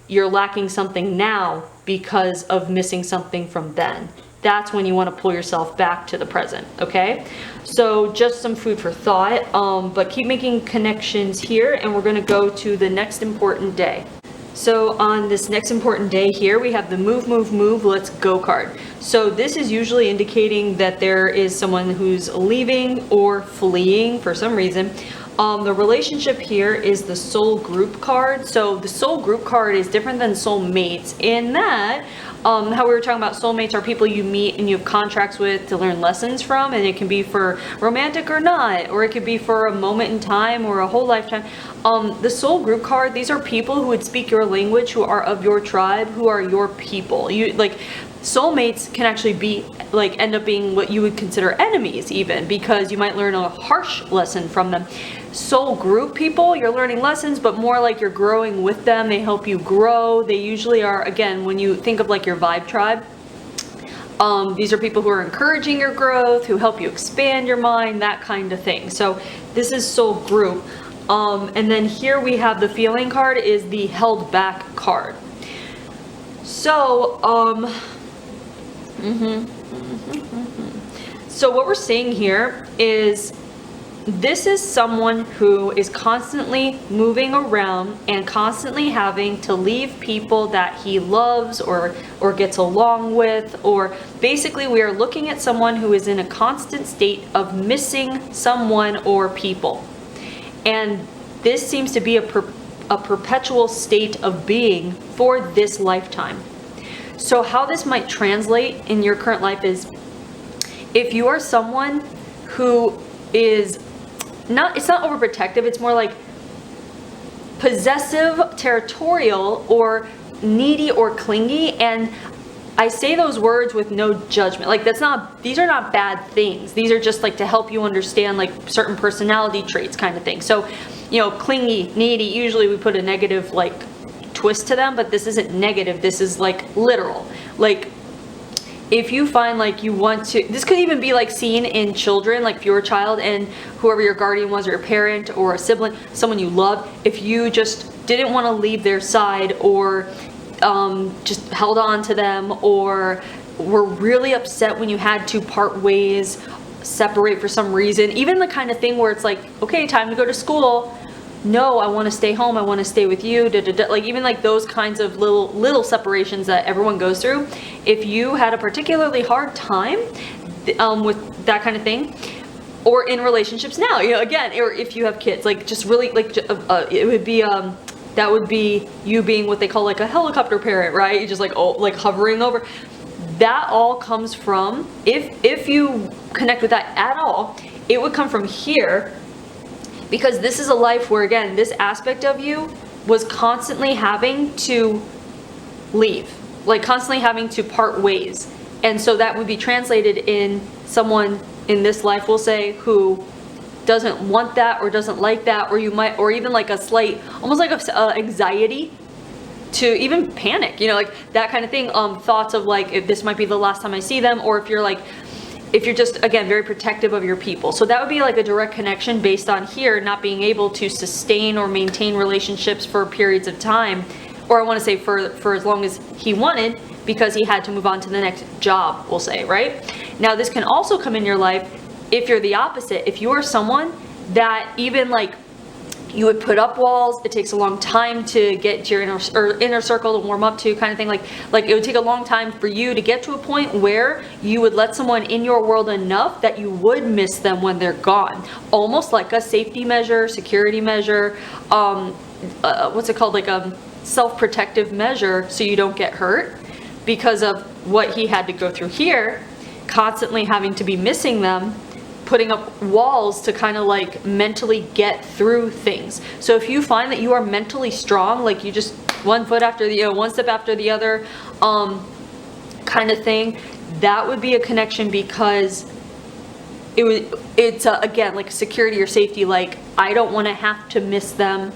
S1: you're lacking something now because of missing something from then. That's when you want to pull yourself back to the present, okay? So just some food for thought, but keep making connections here, and we're going to go to the next important day. So on this next important day here, we have the move, move, move, let's go card. So this is usually indicating that there is someone who's leaving or fleeing for some reason. The relationship here is the soul group card. So the soul group card is different than soulmates in that how we were talking about soulmates are people you meet and you have contracts with to learn lessons from, and it can be for romantic or not, or it could be for a moment in time or a whole lifetime. The soul group card, these are people who would speak your language, who are of your tribe, who are your people. You like soulmates can actually be like end up being what you would consider enemies even, because you might learn a harsh lesson from them. Soul group people, you're learning lessons, but more like you're growing with them. They help you grow. They usually are, again, when you think of like your vibe tribe, these are people who are encouraging your growth, who help you expand your mind, that kind of thing. So this is soul group. And then here we have the feeling card is the held back card. So, so what we're seeing here is this is someone who is constantly moving around and constantly having to leave people that he loves or gets along with, or basically we are looking at someone who is in a constant state of missing someone or people. And this seems to be a perpetual state of being for this lifetime. So how this might translate in your current life is if you are someone who is it's not overprotective, it's more like possessive, territorial, or needy or clingy. And I say those words with no judgment. Like these are not bad things. These are just like to help you understand like certain personality traits kind of thing. So, you know, clingy, needy, usually we put a negative like twist to them, but this isn't negative. This is like literal. Like if you find like you want to, this could even be like seen in children, like if you're a child and whoever your guardian was, or your parent or a sibling, someone you love, if you just didn't want to leave their side, or just held on to them, or were really upset when you had to part ways, separate for some reason, even the kind of thing where it's like, okay, time to go to school. No, I want to stay home. I want to stay with you. Like even like those kinds of little separations that everyone goes through. If you had a particularly hard time with that kind of thing, or in relationships now, you know, again, or if you have kids, like just really like it would be that would be you being what they call like a helicopter parent, right? You just like hovering over. That all comes from, if you connect with that at all, it would come from here. Because this is a life where, again, this aspect of you was constantly having to leave, like constantly having to part ways. And so that would be translated in someone in this life, we'll say, who doesn't want that or doesn't like that, or you might, or even like a slight, almost like a anxiety to even panic, you know, like that kind of thing. Thoughts of like, if this might be the last time I see them, or if you're just, again, very protective of your people. So that would be like a direct connection based on here not being able to sustain or maintain relationships for periods of time, or I want to say for as long as he wanted, because he had to move on to the next job, we'll say, right? Now this can also come in your life if you're the opposite. If you are someone that even like you would put up walls, it takes a long time to get to your inner circle to warm up to, kind of thing. Like it would take a long time for you to get to a point where you would let someone in your world enough that you would miss them when they're gone. Almost like a safety measure, security measure, what's it called? Like a self-protective measure so you don't get hurt because of what he had to go through here, constantly having to be missing them. putting up walls to kind of like mentally get through things. So if you find that you are mentally strong, like you just one foot after the, one step after the other, kind of thing, that would be a connection, because it's again, like security or safety. Like, I don't want to have to miss them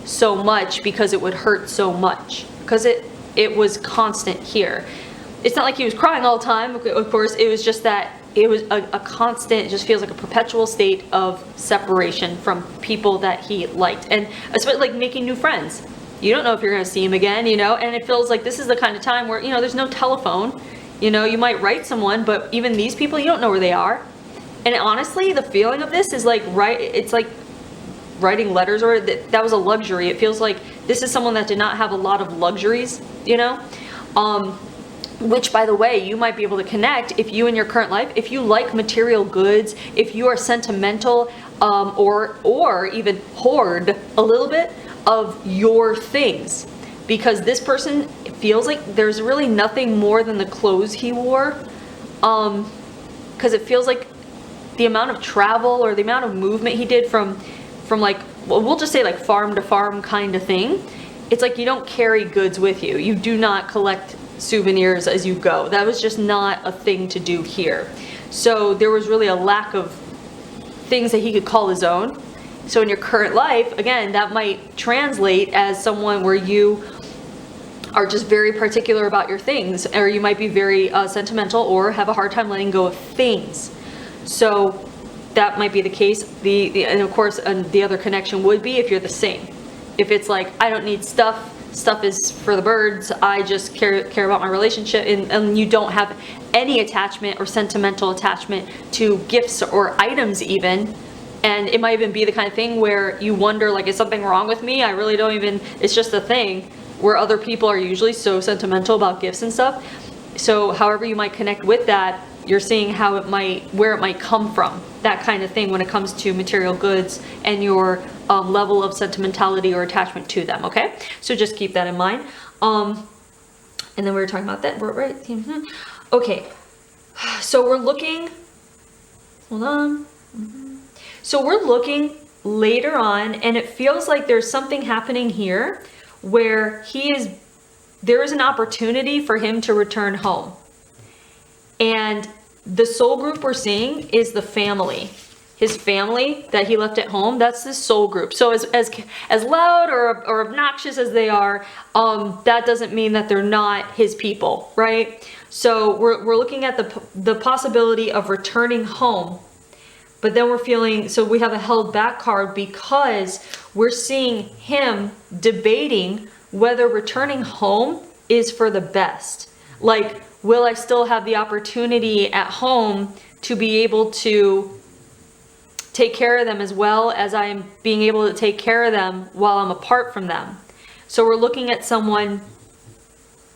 S1: so much because it would hurt so much, because it was constant here. It's not like he was crying all the time, of course. It was just that it was a constant, it just feels like a perpetual state of separation from people that he liked. And especially like making new friends. You don't know if you're going to see him again, you know, and it feels like this is the kind of time where, you know, there's no telephone. You know, you might write someone, but even these people, you don't know where they are. And honestly, the feeling of this is like, it's like writing letters, or that was a luxury. It feels like this is someone that did not have a lot of luxuries, you know? Which, by the way, you might be able to connect if you in your current life, if you like material goods, if you are sentimental, or even hoard a little bit of your things, because this person feels like there's really nothing more than the clothes he wore, because it feels like the amount of travel or the amount of movement he did from like, well, we'll just say like farm to farm kind of thing. It's like you don't carry goods with you. You do not collect souvenirs as you go. That was just not a thing to do here. So there was really a lack of things that he could call his own. So in your current life, again, that might translate as someone where you are just very particular about your things, or you might be very sentimental or have a hard time letting go of things. So that might be the case. And of course, the other connection would be if you're the same. If it's like, I don't need stuff, stuff is for the birds, I just care about my relationship, and you don't have any attachment or sentimental attachment to gifts or items even. And it might even be the kind of thing where you wonder, like, is something wrong with me? I really don't even, it's just a thing, where other people are usually so sentimental about gifts and stuff. So however you might connect with that, you're seeing how it might, where it might come from, that kind of thing when it comes to material goods and your level of sentimentality or attachment to them, okay? So just keep that in mind. And then we were talking about that, right? Okay, so we're looking, hold on. So we're looking later on, and it feels like there's something happening here where there is an opportunity for him to return home. And the soul group we're seeing is the family. His family that he left at home, that's the soul group. So as loud or obnoxious as they are, that doesn't mean that they're not his people, right? So we're looking at the possibility of returning home. But then we're feeling, so we have a held back card because we're seeing him debating whether returning home is for the best. Like, will I still have the opportunity at home to be able to take care of them as well as I am being able to take care of them while I'm apart from them? So we're looking at someone,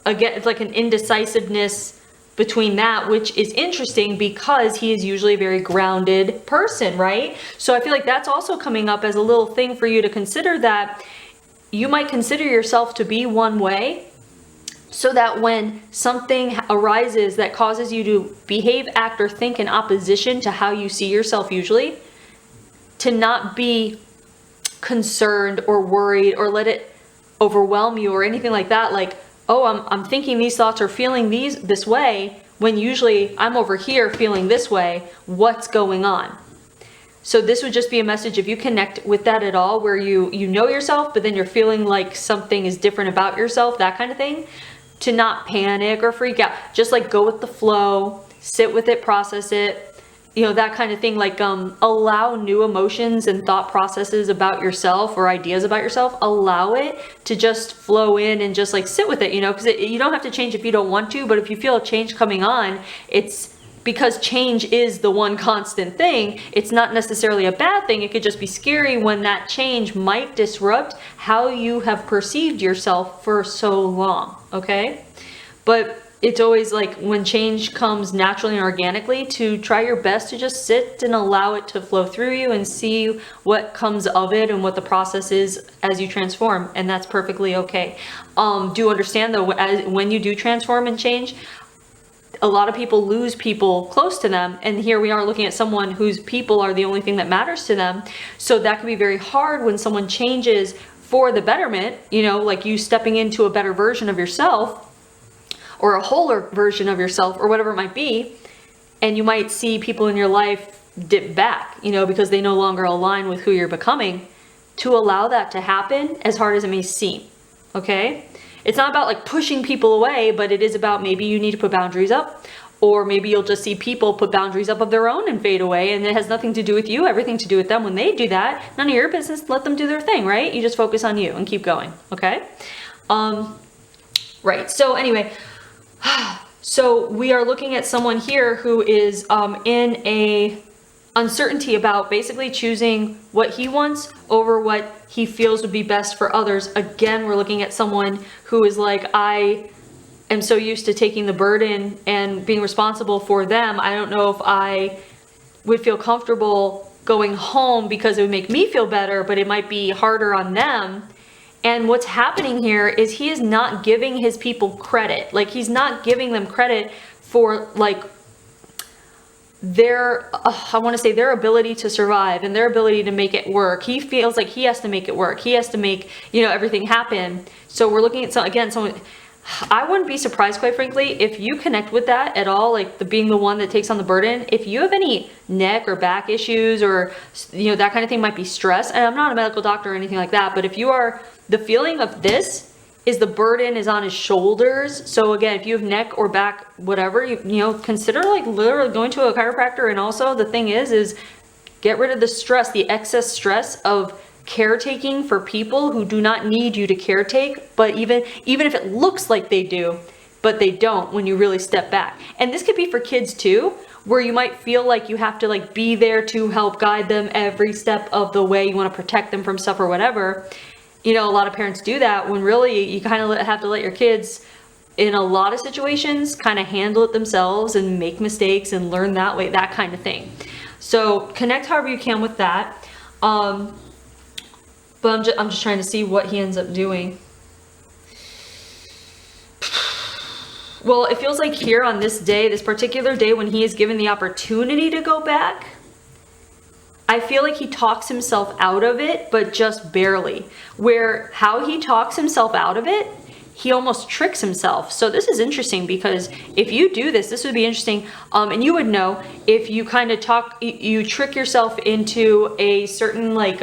S1: again, it's like an indecisiveness between that, which is interesting because he is usually a very grounded person, right? So I feel like that's also coming up as a little thing for you to consider, that you might consider yourself to be one way, so that when something arises that causes you to behave, act, or think in opposition to how you see yourself usually, to not be concerned or worried or let it overwhelm you or anything like that. Like, oh, I'm thinking these thoughts or feeling this way, when usually I'm over here feeling this way. What's going on? So this would just be a message, if you connect with that at all, where you know yourself, but then you're feeling like something is different about yourself, that kind of thing, to not panic or freak out. Just like go with the flow, sit with it, process it, you know, that kind of thing. Like allow new emotions and thought processes about yourself or ideas about yourself. Allow it to just flow in and just like sit with it, you know, because you don't have to change if you don't want to. But if you feel a change coming on, it's because change is the one constant thing. It's not necessarily a bad thing. It could just be scary when that change might disrupt how you have perceived yourself for so long, okay? But it's always like, when change comes naturally and organically, to try your best to just sit and allow it to flow through you and see what comes of it and what the process is as you transform. And that's perfectly okay. Do understand though, when you do transform and change, a lot of people lose people close to them, and here we are looking at someone whose people are the only thing that matters to them. So that can be very hard when someone changes for the betterment, you know, like you stepping into a better version of yourself or a wholer version of yourself or whatever it might be. And you might see people in your life dip back, you know, because they no longer align with who you're becoming. To allow that to happen, as hard as it may seem, okay? It's not about like pushing people away, but it is about maybe you need to put boundaries up, or maybe you'll just see people put boundaries up of their own and fade away, and it has nothing to do with you, everything to do with them. When they do that, none of your business, let them do their thing, right? You just focus on you and keep going, okay? Right, so anyway, so we are looking at someone here who is in a uncertainty about basically choosing what he wants over what he feels would be best for others. Again, we're looking at someone who is like, I am so used to taking the burden and being responsible for them. I don't know if I would feel comfortable going home because it would make me feel better, but it might be harder on them. And what's happening here is he is not giving his people credit. Like, he's not giving them credit for like their, I want to say their ability to survive and their ability to make it work. He feels like he has to make it work. He has to make, you know, everything happen. So we're looking at, someone, I wouldn't be surprised, quite frankly, if you connect with that at all, like being the one that takes on the burden. If you have any neck or back issues or, you know, that kind of thing, might be stress. And I'm not a medical doctor or anything like that, but if you are, the feeling of this is the burden is on his shoulders. So again, if you have neck or back, whatever, you know, consider like literally going to a chiropractor. And also the thing is get rid of the stress, the excess stress of caretaking for people who do not need you to caretake. But even if it looks like they do, but they don't when you really step back. And this could be for kids too, where you might feel like you have to like be there to help guide them every step of the way. You want to protect them from stuff or whatever. You know, a lot of parents do that when really you kind of have to let your kids, in a lot of situations, kind of handle it themselves and make mistakes and learn that way, that kind of thing. So connect however you can with that. But I'm just trying to see what he ends up doing. Well, it feels like here on this day, this particular day, when he is given the opportunity to go back, I feel like he talks himself out of it, but just barely. Where how he talks himself out of it, he almost tricks himself. So this is interesting, because if you do this, this would be interesting. And you would know if you kind of you trick yourself into a certain like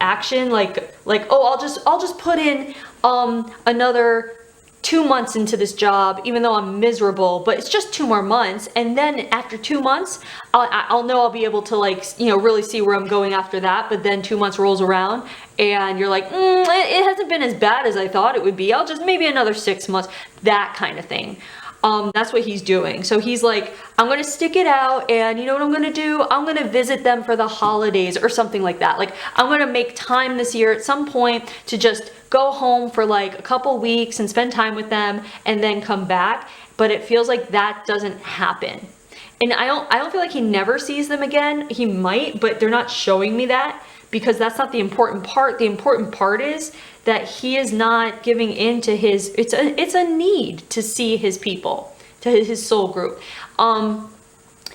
S1: action, like oh, I'll just put in another 2 months into this job, even though I'm miserable, but it's just 2 more months. And then after 2 months, I'll know I'll be able to, like, you know, really see where I'm going after that. But then 2 months rolls around and you're like, it hasn't been as bad as I thought it would be. I'll just maybe another 6 months, that kind of thing. That's what he's doing. So he's like, I'm going to stick it out, and you know what I'm going to do? I'm going to visit them for the holidays or something like that. Like, I'm going to make time this year at some point to just go home for like a couple weeks and spend time with them and then come back. But it feels like that doesn't happen. And I don't feel like he never sees them again. He might, but they're not showing me that, because that's not the important part. The important part is that he is not giving in to his, it's a need to see his people, to his soul group. And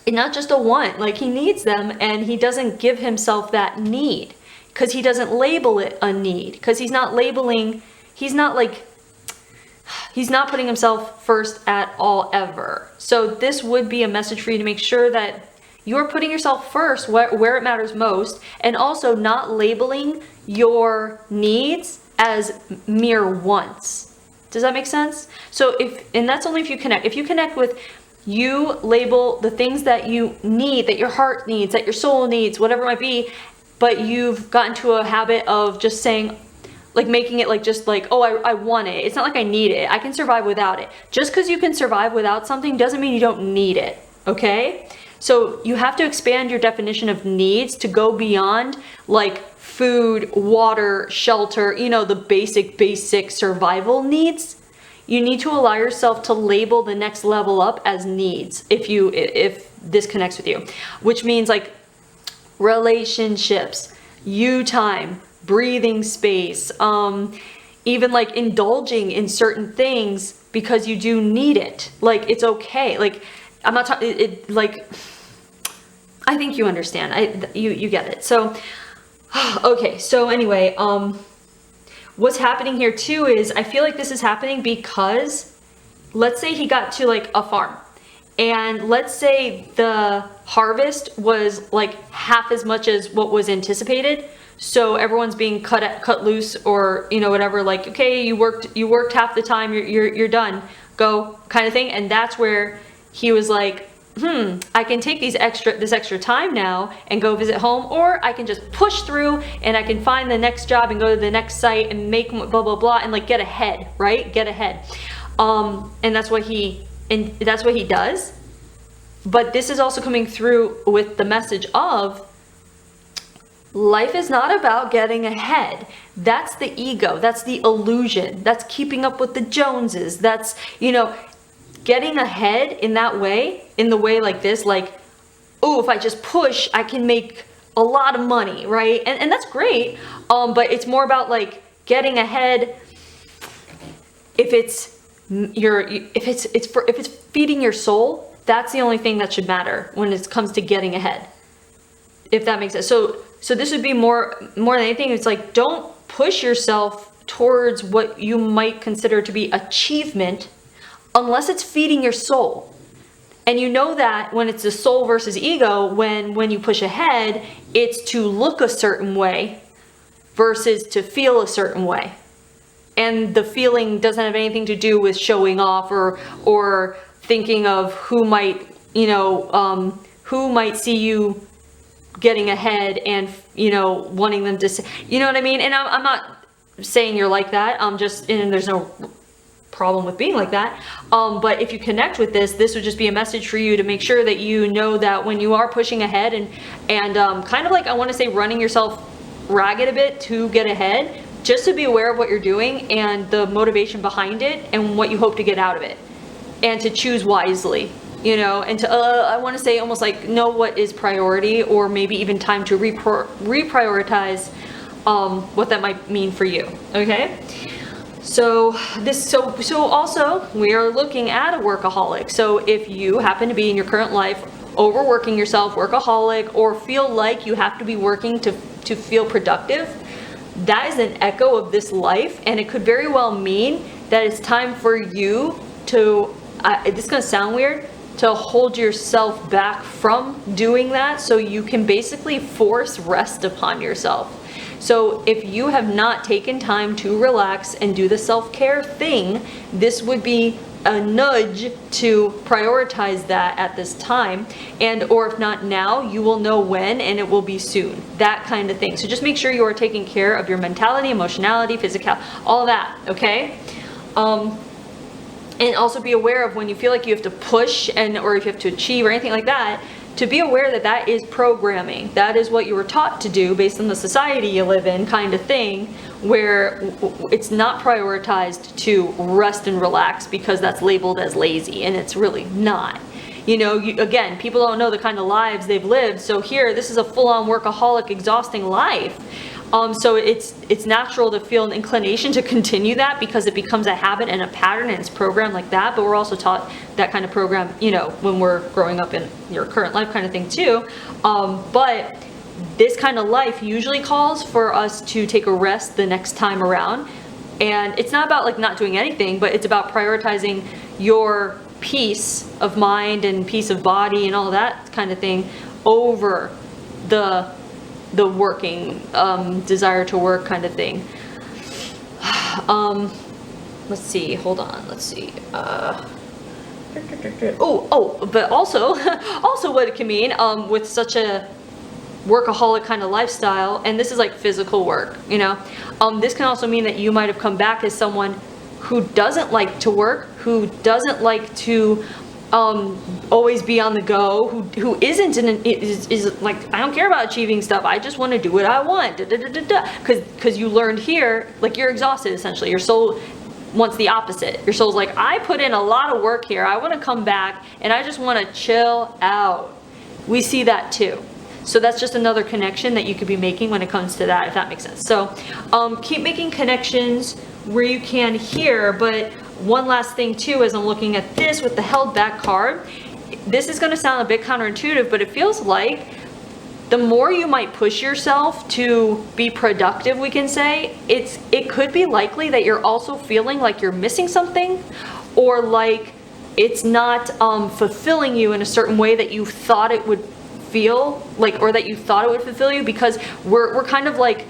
S1: not just a want, like he needs them, and he doesn't give himself that need, because he doesn't label it a need, because he's not labeling, he's not putting himself first at all, ever. So this would be a message for you to make sure that you're putting yourself first where it matters most, and also not labeling your needs as mere wants. Does that make sense? So and that's only if you connect. If you connect with, you label the things that you need, that your heart needs, that your soul needs, whatever it might be, but you've gotten to a habit of just saying, like making it like just like, oh, I want it. It's not like I need it. I can survive without it. Just because you can survive without something doesn't mean you don't need it, okay? So you have to expand your definition of needs to go beyond like food, water, shelter, you know, the basic survival needs. You need to allow yourself to label the next level up as needs if this connects with you, which means like relationships, you time, breathing space, even like indulging in certain things because you do need it. Like, it's okay. Like, I'm not talking, like, I think you understand. You get it. So, okay. So anyway, what's happening here too is I feel like this is happening because let's say he got to like a farm, and let's say the harvest was like half as much as what was anticipated. So everyone's being cut loose, or you know, whatever, like, okay, you worked half the time, you're done, go, kind of thing. And that's where he was like, I can take this extra time now and go visit home, or I can just push through and I can find the next job and go to the next site and make blah blah blah and like get ahead, right? Get ahead. And that's what he does. But this is also coming through with the message of life is not about getting ahead. That's the ego. That's the illusion. That's keeping up with the Joneses. That's, you know, getting ahead in that way, in the way like this, like, oh, if I just push, I can make a lot of money, right? And that's great. But it's more about like getting ahead. If it's feeding your soul, that's the only thing that should matter when it comes to getting ahead. If that makes sense. So this would be more than anything, it's like, don't push yourself towards what you might consider to be achievement unless it's feeding your soul. And you know that when it's the soul versus ego, when you push ahead, it's to look a certain way versus to feel a certain way. And the feeling doesn't have anything to do with showing off or thinking of who might, you know, who might see you getting ahead and, you know, wanting them to say, you know what I mean? And I'm not saying you're like that. I'm just, and there's no problem with being like that. But if you connect with this would just be a message for you to make sure that you know that when you are pushing ahead and kind of like, I want to say, running yourself ragged a bit to get ahead, just to be aware of what you're doing and the motivation behind it and what you hope to get out of it, and to choose wisely, you know, and to, I want to say, almost like know what is priority, or maybe even time to reprioritize what that might mean for you. Okay. So also we are looking at a workaholic. So if you happen to be in your current life overworking yourself, workaholic, or feel like you have to be working to feel productive, that is an echo of this life, and it could very well mean that it's time for you to, this is going to sound weird, to hold yourself back from doing that, so you can basically force rest upon yourself. So if you have not taken time to relax and do the self-care thing, this would be a nudge to prioritize that at this time, and or if not now, you will know when, and it will be soon, that kind of thing. So just make sure you are taking care of your mentality, emotionality, physical, all of that, okay? And also be aware of when you feel like you have to push or if you have to achieve or anything like that, to be aware that that is programming. That is what you were taught to do based on the society you live in, kind of thing, where it's not prioritized to rest and relax because that's labeled as lazy, and it's really not. You know, again, people don't know the kind of lives they've lived. So here, this is a full-on workaholic, exhausting life. So it's natural to feel an inclination to continue that because it becomes a habit and a pattern, and it's programmed like that. But we're also taught that kind of program, you know, when we're growing up in your current life, kind of thing too. But this kind of life usually calls for us to take a rest the next time around. And it's not about like not doing anything, but it's about prioritizing your peace of mind and peace of body and all that kind of thing over the working, desire to work kind of thing. Let's see, hold on, let's see. But also what it can mean, with such a workaholic kind of lifestyle, and this is like physical work, you know, this can also mean that you might have come back as someone who doesn't like to work, who doesn't like to always be on the go, who isn't is like, I don't care about achieving stuff, I just want to do what I want, because you learned here, like, you're exhausted essentially. Your soul wants the opposite. Your soul's like, I put in a lot of work here, I want to come back and I just want to chill out. We see that too. So that's just another connection that you could be making when it comes to that, if that makes sense. So keep making connections where you can here, but one last thing too, as I'm looking at this with the held back card, this is going to sound a bit counterintuitive, but it feels like the more you might push yourself to be productive, we can say, it could be likely that you're also feeling like you're missing something, or like it's not fulfilling you in a certain way that you thought it would feel like, or that you thought it would fulfill you, because we're kind of like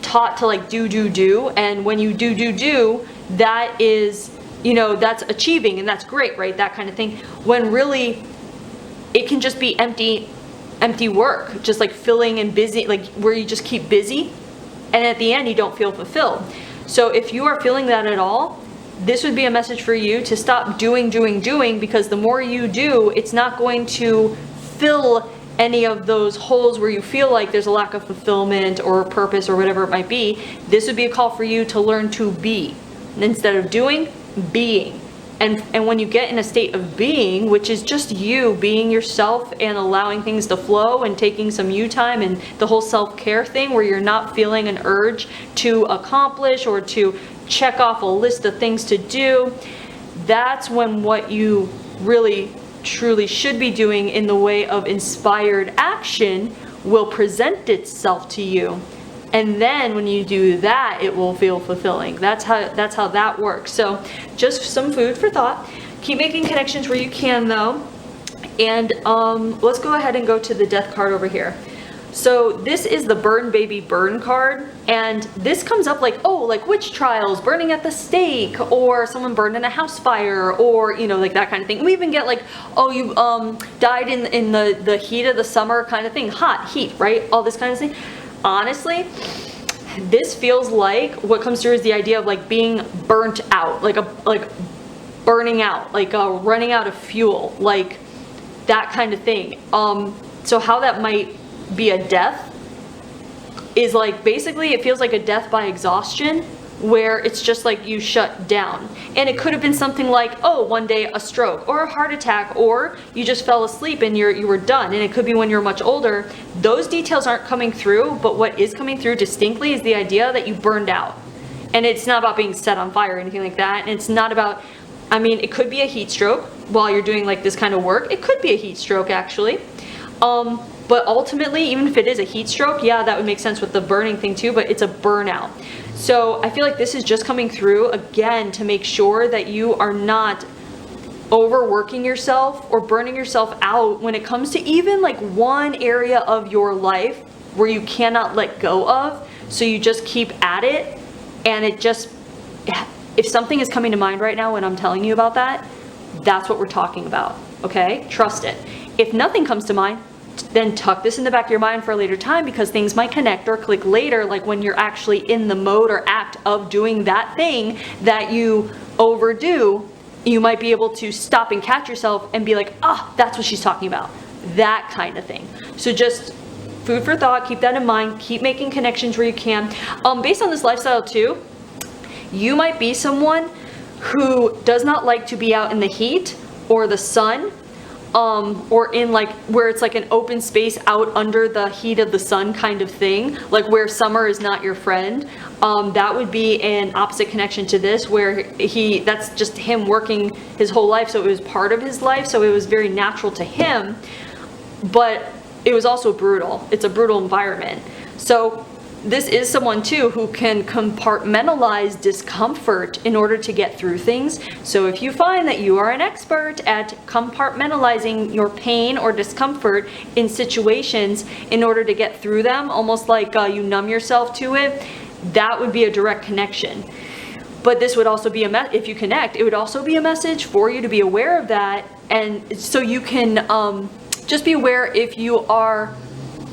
S1: taught to like do, and when you do, that is, you know, that's achieving, and that's great, right? That kind of thing, when really it can just be empty work, just like filling and busy, like where you just keep busy, and at the end you don't feel fulfilled. So if you are feeling that at all, this would be a message for you to stop doing, because the more you do, it's not going to fill any of those holes where you feel like there's a lack of fulfillment or purpose or whatever it might be. This would be a call for you to learn to be, instead of doing, being. And when you get in a state of being, which is just you being yourself and allowing things to flow and taking some you time and the whole self-care thing, where you're not feeling an urge to accomplish or to check off a list of things to do, that's when what you really truly should be doing in the way of inspired action will present itself to you. And then when you do that, it will feel fulfilling. That's how that works. So just some food for thought. Keep making connections where you can, though. And let's go ahead and go to the death card over here. So this is the burn baby burn card, and this comes up like, oh, like witch trials, burning at the stake, or someone burned in a house fire, or, you know, like that kind of thing. We even get like, oh, you died in the heat of the summer kind of thing, hot, heat, right? All this kind of thing. Honestly, this feels like what comes through is the idea of like being burnt out, like burning out, like running out of fuel, like that kind of thing. So how that might be a death is like, basically it feels like a death by exhaustion, where it's just like you shut down. And it could have been something like, oh, one day a stroke or a heart attack, or you just fell asleep and you were done. And it could be when you're much older. Those details aren't coming through, but what is coming through distinctly is the idea that you burned out. And it's not about being set on fire or anything like that. And it's not about, I mean, it could be a heat stroke while you're doing like this kind of work. It could be a heat stroke actually. But ultimately, even if it is a heat stroke, yeah, that would make sense with the burning thing too, but it's a burnout. So I feel like this is just coming through again to make sure that you are not overworking yourself or burning yourself out when it comes to even like one area of your life where you cannot let go of. So you just keep at it, and it just, if something is coming to mind right now when I'm telling you about that, that's what we're talking about, okay? Trust it. If nothing comes to mind, then tuck this in the back of your mind for a later time, because things might connect or click later, like when you're actually in the mode or act of doing that thing that you overdo. You might be able to stop and catch yourself and be like, ah, that's what she's talking about. That kind of thing. So just food for thought, keep that in mind, keep making connections where you can. Based on this lifestyle too, you might be someone who does not like to be out in the heat or the sun, or in like where it's like an open space out under the heat of the sun kind of thing, like where summer is not your friend. That would be an opposite connection to this, where that's just him working his whole life, so it was part of his life, so it was very natural to him, but it was also brutal. It's a brutal environment. So this is someone too who can compartmentalize discomfort in order to get through things. So if you find that you are an expert at compartmentalizing your pain or discomfort in situations in order to get through them, almost like you numb yourself to it, that would be a direct connection. But this would also be if you connect, it would also be a message for you to be aware of that, and so you can just be aware if you are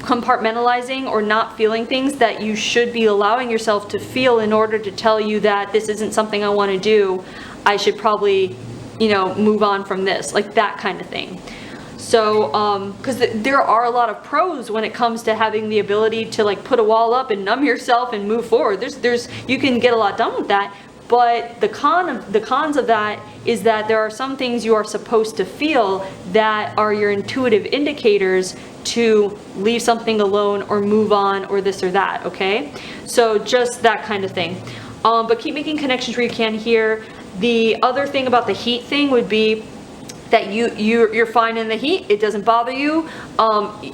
S1: compartmentalizing or not feeling things that you should be allowing yourself to feel in order to tell you that this isn't something I want to do. I should probably, you know, move on from this, like that kind of thing. So, because there are a lot of pros when it comes to having the ability to like put a wall up and numb yourself and move forward. You can get a lot done with that. But the cons of that is that there are some things you are supposed to feel that are your intuitive indicators to leave something alone or move on or this or that, okay? So just that kind of thing. But keep making connections where you can here. The other thing about the heat thing would be that you're fine in the heat, it doesn't bother you,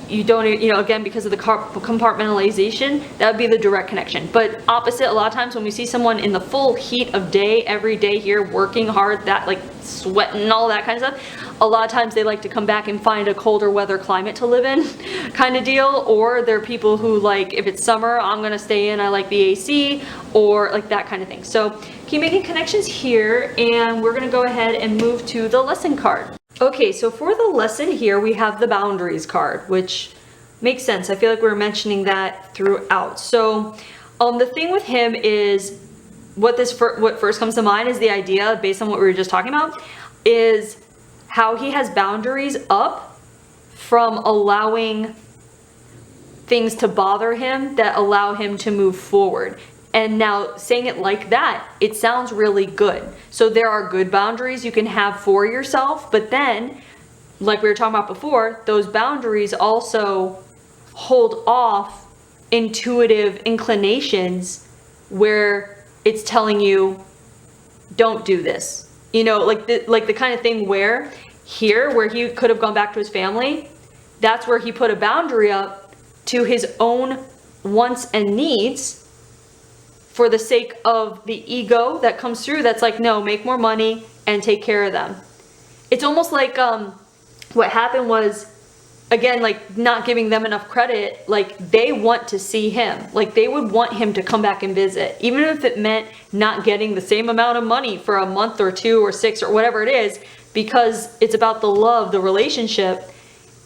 S1: you don't, again, because of the compartmentalization, that would be the direct connection. But opposite, a lot of times when we see someone in the full heat of day, every day here, working hard, that like sweating, all that kind of stuff, a lot of times they like to come back and find a colder weather climate to live in kind of deal. Or they're people who, like, if it's summer, I'm gonna stay in, I like the AC, or like that kind of thing. So keep making connections here, and we're gonna go ahead and move to the lesson card. Okay, so for the lesson here, we have the boundaries card, which makes sense. I feel like we were mentioning that throughout. So the thing with him is, what first comes to mind is the idea, based on what we were just talking about, is how he has boundaries up from allowing things to bother him that allow him to move forward. And now saying it like that, it sounds really good. So there are good boundaries you can have for yourself, but then, like we were talking about before, those boundaries also hold off intuitive inclinations where it's telling you, don't do this. Like the kind of thing where he could have gone back to his family, that's where he put a boundary up to his own wants and needs, for the sake of the ego that comes through, that's like, no, make more money and take care of them. It's almost like what happened was, again, like not giving them enough credit, like they want to see him. Like they would want him to come back and visit, even if it meant not getting the same amount of money for a month or 2 or 6 or whatever it is, because it's about the love, the relationship.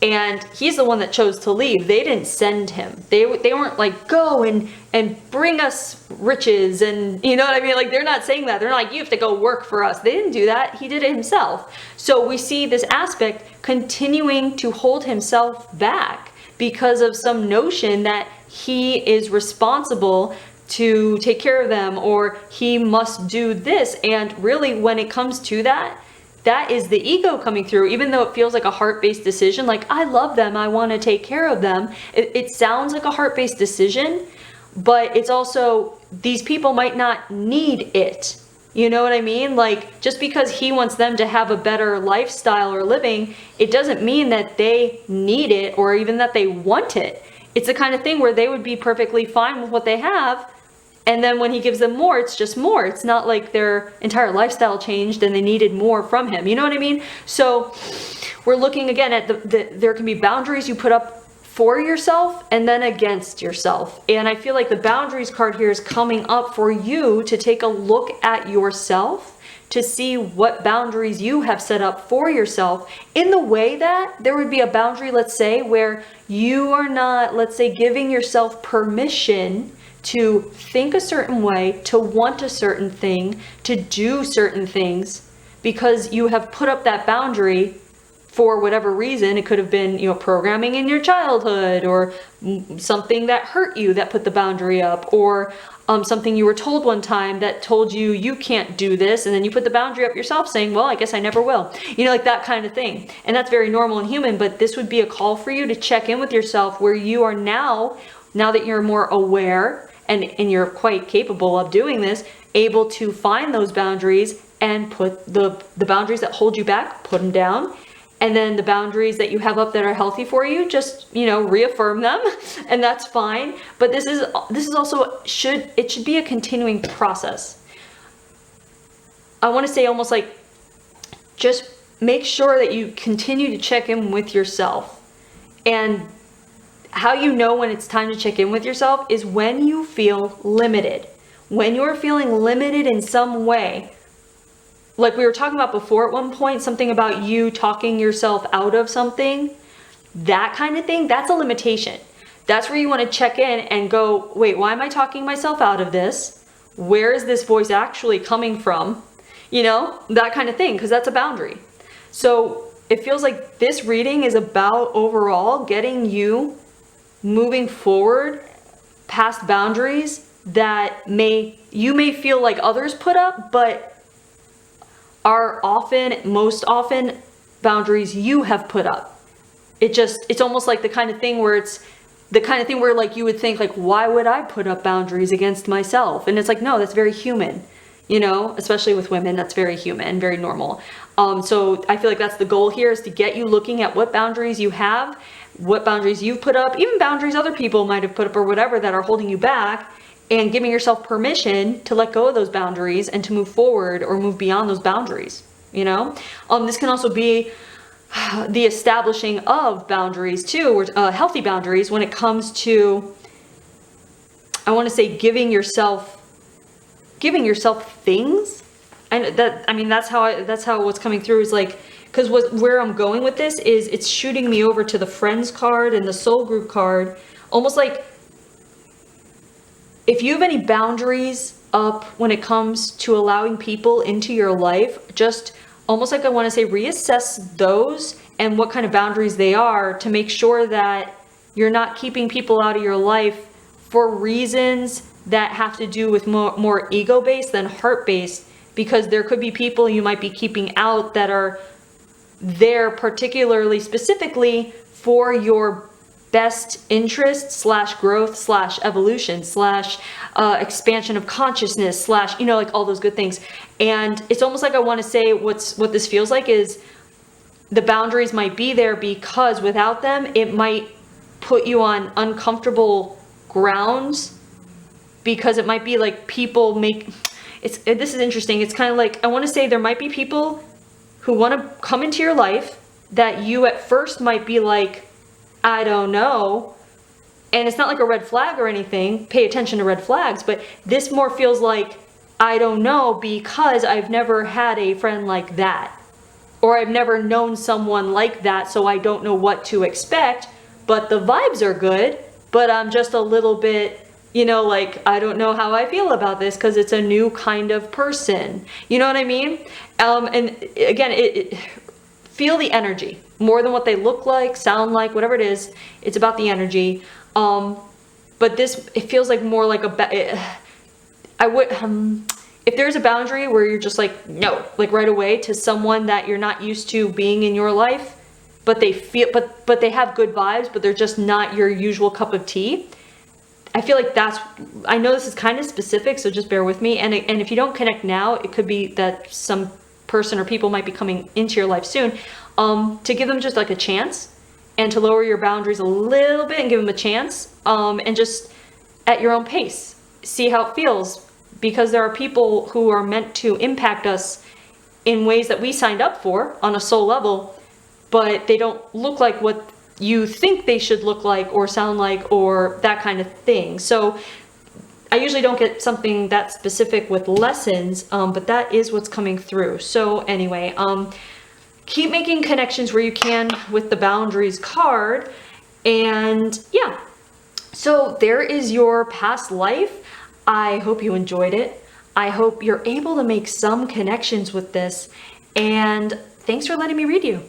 S1: And he's the one that chose to leave. They didn't send him. They weren't like, go and bring us riches, and you know what I mean? Like, they're not saying that. They're not like, you have to go work for us. They didn't do that. He did it himself. So we see this aspect continuing to hold himself back because of some notion that he is responsible to take care of them, or he must do this. And really, when it comes to that, that is the ego coming through. Even though it feels like a heart-based decision, like, I love them, I want to take care of them. It sounds like a heart-based decision, but it's also, these people might not need it. You know what I mean? Like, just because he wants them to have a better lifestyle or living, it doesn't mean that they need it or even that they want it. It's the kind of thing where they would be perfectly fine with what they have, and then when he gives them more, it's just more. It's not like their entire lifestyle changed and they needed more from him. You know what I mean? So we're looking again at there can be boundaries you put up for yourself and then against yourself. And I feel like the boundaries card here is coming up for you to take a look at yourself, to see what boundaries you have set up for yourself, in the way that there would be a boundary, let's say, where you are not, let's say, giving yourself permission to think a certain way, to want a certain thing, to do certain things, because you have put up that boundary for whatever reason. It could have been, programming in your childhood, or something that hurt you that put the boundary up, or something you were told one time that told you you can't do this, and then you put the boundary up yourself saying, well, I guess I never will. Like that kind of thing. And that's very normal and human, but this would be a call for you to check in with yourself, where you are now that you're more aware, and you're quite capable of doing this, able to find those boundaries and put the boundaries that hold you back, put them down. And then the boundaries that you have up that are healthy for you, just, reaffirm them, and that's fine. But this is also, it should be a continuing process. I want to say almost like, just make sure that you continue to check in with yourself. And how you know when it's time to check in with yourself is when you feel limited. When you're feeling limited in some way, like we were talking about before at one point, something about you talking yourself out of something, that kind of thing, that's a limitation. That's where you want to check in and go, wait, why am I talking myself out of this? Where is this voice actually coming from? That kind of thing, because that's a boundary. So it feels like this reading is about overall getting you moving forward past boundaries that you may feel like others put up, but are most often boundaries you have put up. It's almost like the kind of thing where like you would think, like, why would I put up boundaries against myself? And it's like, no, that's very human. you know, especially with women. That's very human and very normal. So I feel like that's the goal here, is to get you looking at what boundaries you have, what boundaries you've put up, even boundaries other people might have put up or whatever that are holding you back, and giving yourself permission to let go of those boundaries and to move forward or move beyond those boundaries, you know? This can also be the establishing of boundaries too, or healthy boundaries when it comes to, I want to say, giving yourself things. And that's how what's coming through is like, because where I'm going with this is it's shooting me over to the friends card and the soul group card, almost like if you have any boundaries up when it comes to allowing people into your life, just almost like I want to say reassess those and what kind of boundaries they are, to make sure that you're not keeping people out of your life for reasons that have to do with more ego-based than heart-based, because there could be people you might be keeping out that are there particularly specifically for your best interest slash growth slash evolution slash expansion of consciousness slash, you know, like all those good things. And it's almost like I want to say what this feels like is the boundaries might be there because without them it might put you on uncomfortable grounds, because it might be like people make this is interesting. It's kind of like, I want to say there might be people who want to come into your life that you at first might be like, I don't know. And it's not like a red flag or anything. Pay attention to red flags. But this more feels like, I don't know, because I've never had a friend like that. Or I've never known someone like that, so I don't know what to expect. But the vibes are good. But I'm just a little bit, you know, like, I don't know how I feel about this because it's a new kind of person. You know what I mean? And again, feel the energy more than what they look like, sound like, whatever it is. It's about the energy. But it feels like more like if there's a boundary where you're just like, no, like right away to someone that you're not used to being in your life, but they have good vibes, but they're just not your usual cup of tea. I feel like I know this is kind of specific, so just bear with me. And if you don't connect now, it could be that some person or people might be coming into your life soon, to give them just like a chance and to lower your boundaries a little bit and give them a chance, and just at your own pace, see how it feels, because there are people who are meant to impact us in ways that we signed up for on a soul level, but they don't look like what you think they should look like or sound like or that kind of thing. So I usually don't get something that specific with lessons, but that is what's coming through. So anyway, keep making connections where you can with the boundaries card. And yeah, so there is your past life. I hope you enjoyed it. I hope you're able to make some connections with this. And thanks for letting me read you.